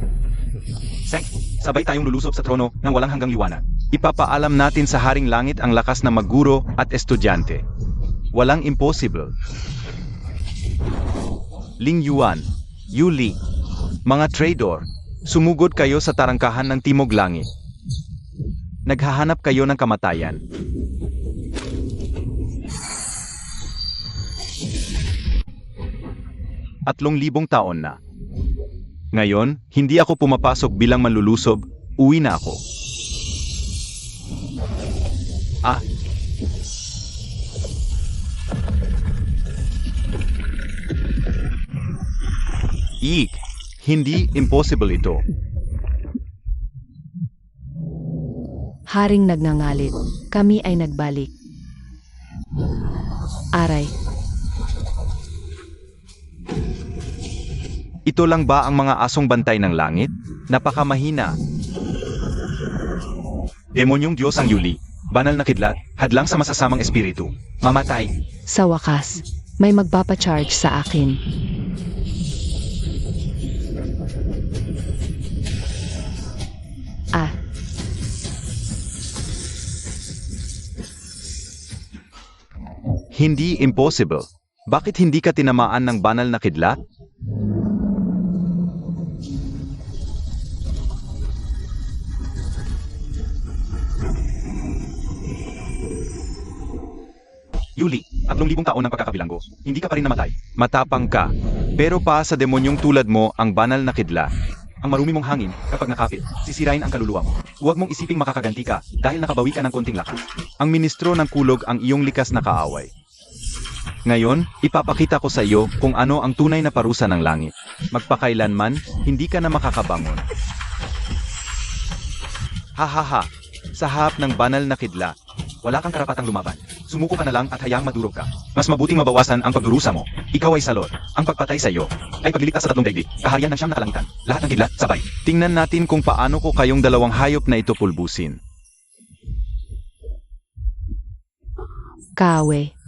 Speaker 1: Seng, sabay tayong lulusob sa trono ng walang hanggang liwanag. Ipapaalam natin sa Haring Langit ang lakas na magguro at estudyante. Walang impossible. Ling Yuan, Yuli, mga traitor, sumugod kayo sa tarangkahan ng Timog Langit. Naghahanap kayo ng kamatayan. At 3,000 taon na. Ngayon, hindi ako pumapasok bilang manlulusob, uwi na ako. Hindi impossible ito.
Speaker 2: Haring nagngangalit. Kami ay nagbalik. Aray.
Speaker 1: Ito lang ba ang mga asong bantay ng langit? Napakamahina. Demonyong Diyos ang Yuli, banal na kidlat, hadlang sa masasamang espiritu. Mamatay.
Speaker 2: Sa wakas, may magpapacharge sa akin.
Speaker 1: Hindi impossible. Bakit hindi ka tinamaan ng banal na kidlat? Yuli, 3,000 taon ang pagkakabilanggo. Hindi ka pa rin namatay. Matapang ka. Pero pa sa demonyong tulad mo ang banal na kidlat. Ang marumi mong hangin, kapag nakapit, sisirain ang kaluluwa mo. Huwag mong isiping makakaganti ka dahil nakabawi ka ng konting lakas. Ang ministro ng kulog ang iyong likas na kaaway. Ngayon, ipapakita ko sa iyo kung ano ang tunay na parusa ng langit. Magpakailanman, hindi ka na makakabangon. Hahaha, sa harap ng banal na kidlat, wala kang karapatang lumaban. Sumuko ka na lang at hayaang madurog ka. Mas mabuting mabawasan ang pagdurusa mo. Ikaw ay salot. Ang pagpatay sa iyo ay pagliligtas sa 3 daigdig, kaharian ng 9 na kalangitan. Lahat ng kidlat, sabay. Tingnan natin kung paano ko kayong dalawang hayop na ito pulbusin.
Speaker 2: Kawe.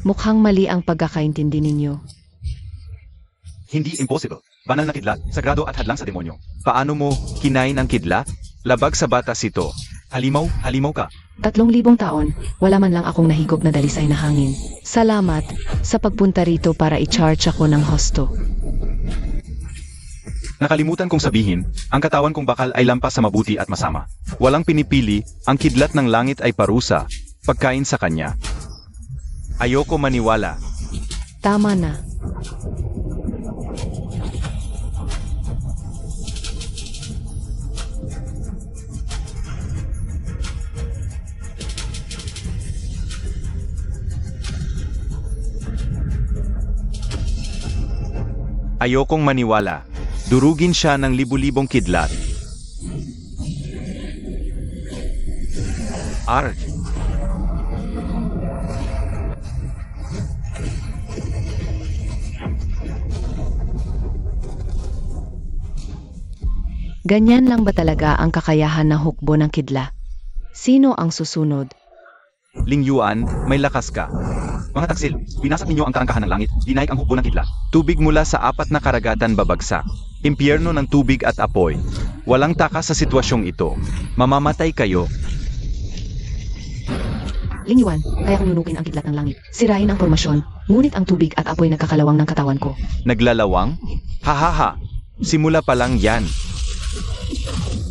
Speaker 2: Mukhang mali ang pagkakaintindi ninyo.
Speaker 1: Hindi impossible. Banal na kidlat, sagrado at hadlang sa demonyo. Paano mo kinain ang kidlat? Labag sa batas ito. Halimaw ka.
Speaker 2: 3,000 taon, wala man lang akong nahigop na dalisay na hangin. Salamat sa pagpunta rito para i-charge ako ng husto.
Speaker 1: Nakalimutan kong sabihin, ang katawan kong bakal ay lampas sa mabuti at masama. Walang pinipili, ang kidlat ng langit ay parusa, pagkain sa kanya. Ayoko maniwala.
Speaker 2: Tama na.
Speaker 1: Ayokong maniwala. Durugin siya ng libu-libong kidlat. Arg!
Speaker 2: Ganyan lang ba talaga ang kakayahan ng hukbo ng kidla? Sino ang susunod?
Speaker 1: Ling Yuan, may lakas ka. Mga taksil, winasak ninyo ang karangkahan ng langit, dinaik ang hukbo ng kidlat. Tubig mula sa 4 na karagatan babagsak. Impyerno ng tubig at apoy. Walang takas sa sitwasyong ito. Mamamatay kayo.
Speaker 2: Ling Yuan, kaya kong nunukin ang kidlat ng langit. Sirain ang formasyon, ngunit ang tubig at apoy nagkakalawang ng katawan ko.
Speaker 1: Naglalawang? Hahaha. Simula pa lang yan.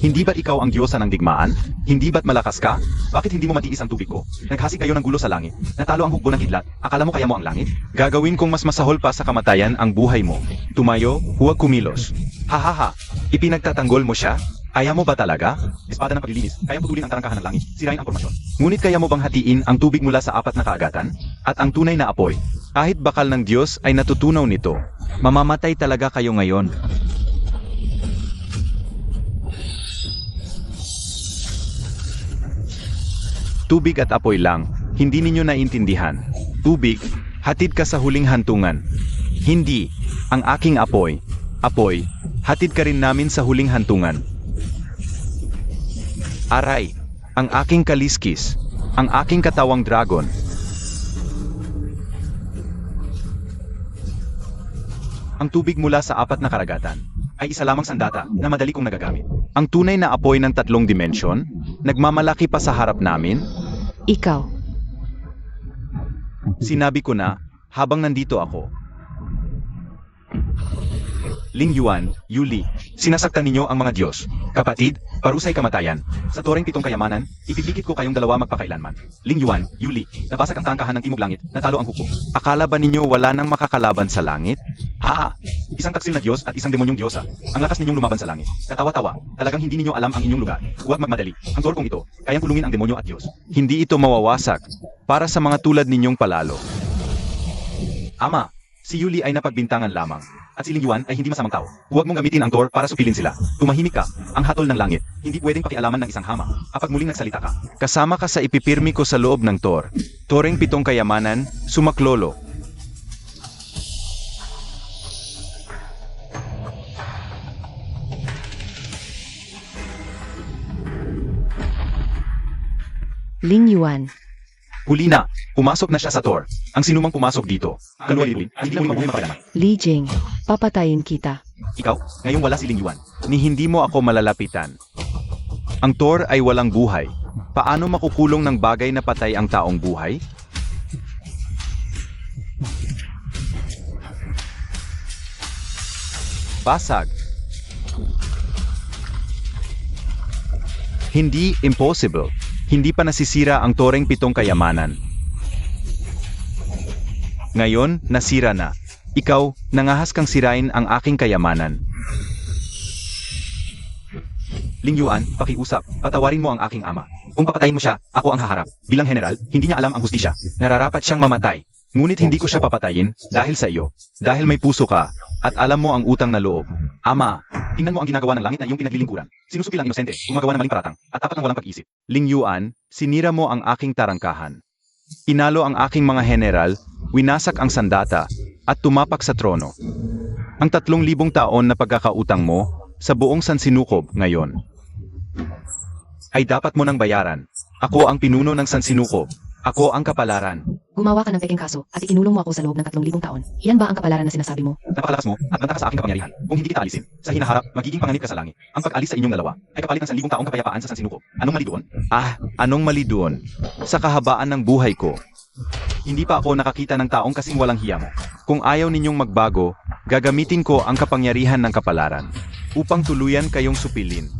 Speaker 1: Hindi ba't ikaw ang diyosa ng digmaan? Hindi ba't malakas ka? Bakit hindi mo matiis ang tubig ko? Naghasi kayo ng gulo sa langit. Natalo ang hukbo ng kidlat. Akala mo kaya mo ang langit? Gagawin kong mas masahol pa sa kamatayan ang buhay mo. Tumayo, huwag kumilos. Hahaha. Ipinagtatanggol mo siya? Kaya mo ba talaga? Espada ng paglilinis, kaya putulin ang tarangkahan ng langit, sirain ang formasyon. Ngunit kaya mo bang hatiin ang tubig mula sa 4 na kaagatan? At ang tunay na apoy? Kahit bakal ng Diyos ay natutunaw nito. Mamamatay talaga kayo ngayon. Tubig at apoy lang, hindi ninyo naiintindihan. Tubig, hatid ka sa huling hantungan. Hindi, ang aking apoy. Apoy, hatid ka rin namin sa huling hantungan. Aray, ang aking kaliskis, ang aking katawang dragon. Ang tubig mula sa 4 na karagatan ay isa lamang sandata na madali kong nagagamit. Ang tunay na apoy ng 3 dimensyon, nagmamalaki pa sa harap namin.
Speaker 2: Ikaw.
Speaker 1: Sinabi ko na, habang nandito ako. Ling Yuan, Yuli, sinasaktan ninyo ang mga Diyos. Kapatid, parusay kamatayan. Sa toreng 7 kayamanan, ipipikit ko kayong dalawa magpakailanman. Ling Yuan, Yuli, nabasag ang tangkahan ng timog langit, natalo ang hukbo. Akala ba ninyo wala nang makakalaban sa langit? Ha! Isang taksil na Diyos at isang demonyong Diyosa. Ang lakas ninyong lumaban sa langit. Katawa-tawa, talagang hindi ninyo alam ang inyong lugar. Huwag magmadali. Ang torkong ito, kayang kulungin ang demonyo at Diyos. Hindi ito mawawasak. Para sa mga tulad ninyong palalo. Ama, si Yuli ay napagbintangan lamang. At si Ling Yuan ay hindi masamang tao. Huwag mong gamitin ang Thor para supilin sila. Tumahimik ka, ang hatol ng langit. Hindi pwedeng pakialaman ng isang hama. Kapag muling nagsalita ka. Kasama ka sa ipipirmi ko sa loob ng Thor. Toreng 7 kayamanan, sumaklolo.
Speaker 2: Ling Yuan.
Speaker 1: Huli na, pumasok na siya sa Thor. Ang sinumang pumasok dito. Kaluwalili, hindi lang mabuhay mapalaman.
Speaker 2: Li Jing, papatayin kita.
Speaker 1: Ikaw, ngayong wala si Ling Yuan. Ni hindi mo ako malalapitan. Ang Thor ay walang buhay. Paano makukulong ng bagay na patay ang taong buhay? Basag. Hindi impossible. Hindi pa nasisira ang toreng 7 kayamanan. Ngayon, nasira na. Ikaw, nangahas kang sirain ang aking kayamanan. Ling Yuan, pakiusap, patawarin mo ang aking ama. Kung papatayin mo siya, ako ang haharap. Bilang general, hindi niya alam ang hustisya. Nararapat siyang mamatay. Ngunit hindi ko siya papatayin dahil sa iyo. Dahil may puso ka, at alam mo ang utang na loob. Ama, tingnan mo ang ginagawa ng langit na iyong pinaglilingkuran. Sinusuki lang inosente, gumagawa ng maling paratang, at tapat ng walang pag-isip. Ling Yuan, sinira mo ang aking tarangkahan. Inalo ang aking mga general, winasak ang sandata, at tumapak sa trono. Ang 3,000 taon na pagkakautang mo, sa buong Sansinukob ngayon, ay dapat mo nang bayaran. Ako ang pinuno ng Sansinukob. Ako ang kapalaran.
Speaker 2: Gumawa ka ng peking kaso at ikinulong mo ako sa loob ng 3,000 taon. Iyan ba ang kapalaran na sinasabi mo?
Speaker 1: Napakalakas mo at banta ka sa aking kapangyarihan. Kung hindi kita alisin, sa hinaharap, magiging panganib ka sa langit. Ang pag-alis sa inyong dalawa ay kapalit ng 1,000 taong kapayapaan sa Sansinukob. Anong mali doon? Anong mali doon? Sa kahabaan ng buhay ko, hindi pa ako nakakita ng taong kasing walang hiya mo. Kung ayaw ninyong magbago, gagamitin ko ang kapangyarihan ng kapalaran. upang tuluyan kayong supilin.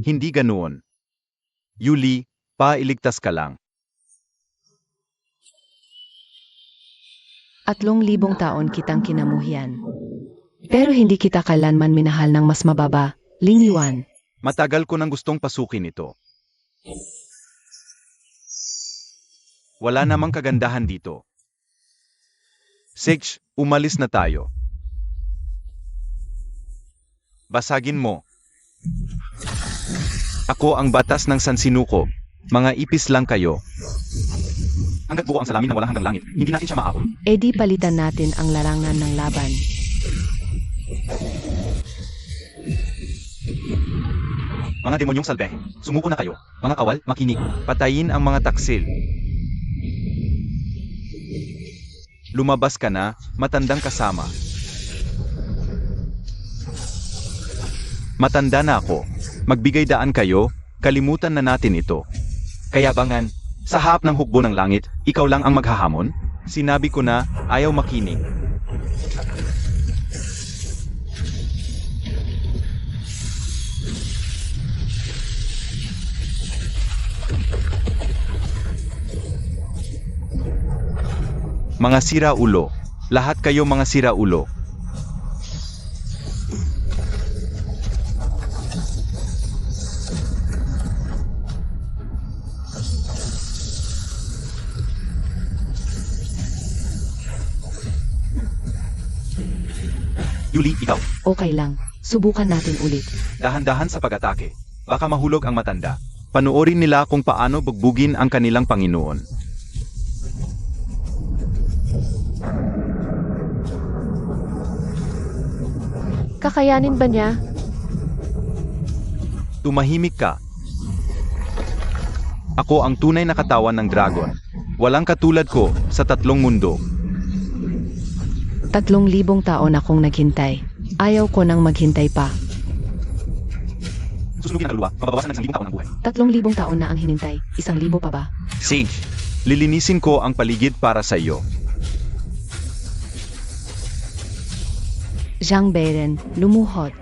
Speaker 1: Hindi ganoon. Yuli, pailigtas ka lang.
Speaker 2: 3,000 taon kitang kinamuhian. Pero hindi kita kailanman minahal ng mas mababa, Ling Yuan.
Speaker 1: Matagal ko nang gustong pasukin ito. Wala namang kagandahan dito. Sage, umalis na tayo. Basagin mo. Ako ang batas ng Sansinuko. Mga ipis lang kayo. Hanggat buo ang salamin na walang hanggang langit, hindi natin siya maabot.
Speaker 2: E di palitan natin ang larangan ng laban.
Speaker 1: Mga demonyong salbe, sumuko na kayo. Mga kawal, makinig. Patayin ang mga taksil. Lumabas ka na, matandang kasama. Matanda na ako. Magbigay daan kayo, kalimutan na natin ito. Kaya bangan, sa harap ng hukbo ng langit, ikaw lang ang maghahamon? Sinabi ko na, ayaw makinig. Mga sira-ulo. Lahat kayo mga sira-ulo. Yuli, ikaw.
Speaker 2: Okay lang. Subukan natin ulit.
Speaker 1: Dahan-dahan sa pag-atake. Baka mahulog ang matanda. Panoorin nila kung paano bugbugin ang kanilang Panginoon.
Speaker 4: Kakayanin ba niya?
Speaker 1: Tumahimik ka. Ako ang tunay na katawan ng dragon. Walang katulad ko sa 3 mundo.
Speaker 2: 3,000 taon akong naghintay. Ayaw ko nang maghintay pa.
Speaker 1: Susunugin ang kaluluwa, mababawasan ng 1,000 taon ng buhay.
Speaker 2: 3,000 taon na ang hinintay. 1,000 pa ba?
Speaker 1: Sage, lilinisin ko ang paligid para sa iyo.
Speaker 2: Zhang Beren, lumuhod.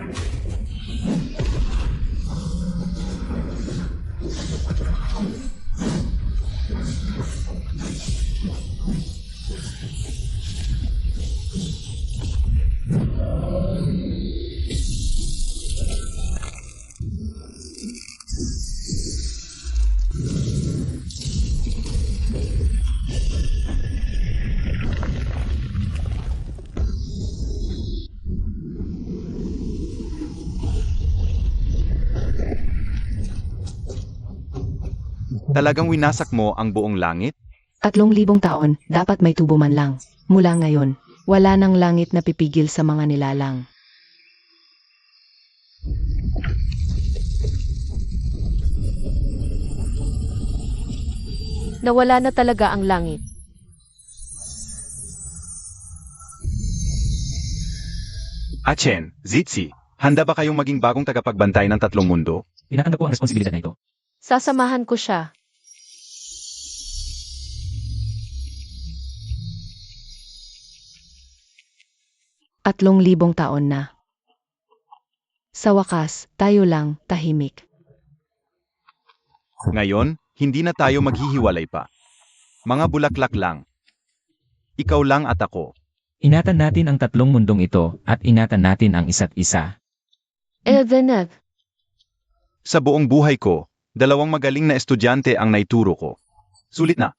Speaker 1: Talagang winasak mo ang buong langit?
Speaker 2: 3,000 taon, dapat may tubo man lang. Mula ngayon, wala nang langit na pipigil sa mga nilalang.
Speaker 4: Nawala na talaga ang langit.
Speaker 1: Achen, Zitzi, handa ba kayong maging bagong tagapagbantay ng 3 mundo?
Speaker 3: Tinatanggap ko ang responsibilidad na ito.
Speaker 4: Sasamahan ko siya.
Speaker 2: At 3,000 taon na. Sa wakas, tayo lang, tahimik.
Speaker 1: Ngayon, hindi na tayo maghihiwalay pa. Mga bulaklak lang. Ikaw lang at ako.
Speaker 3: Ingatan natin ang 3 mundong ito at ingatan natin ang isa't isa.
Speaker 4: Evenet.
Speaker 1: Sa buong buhay ko, 2 magaling na estudyante ang naituro ko. Sulit na.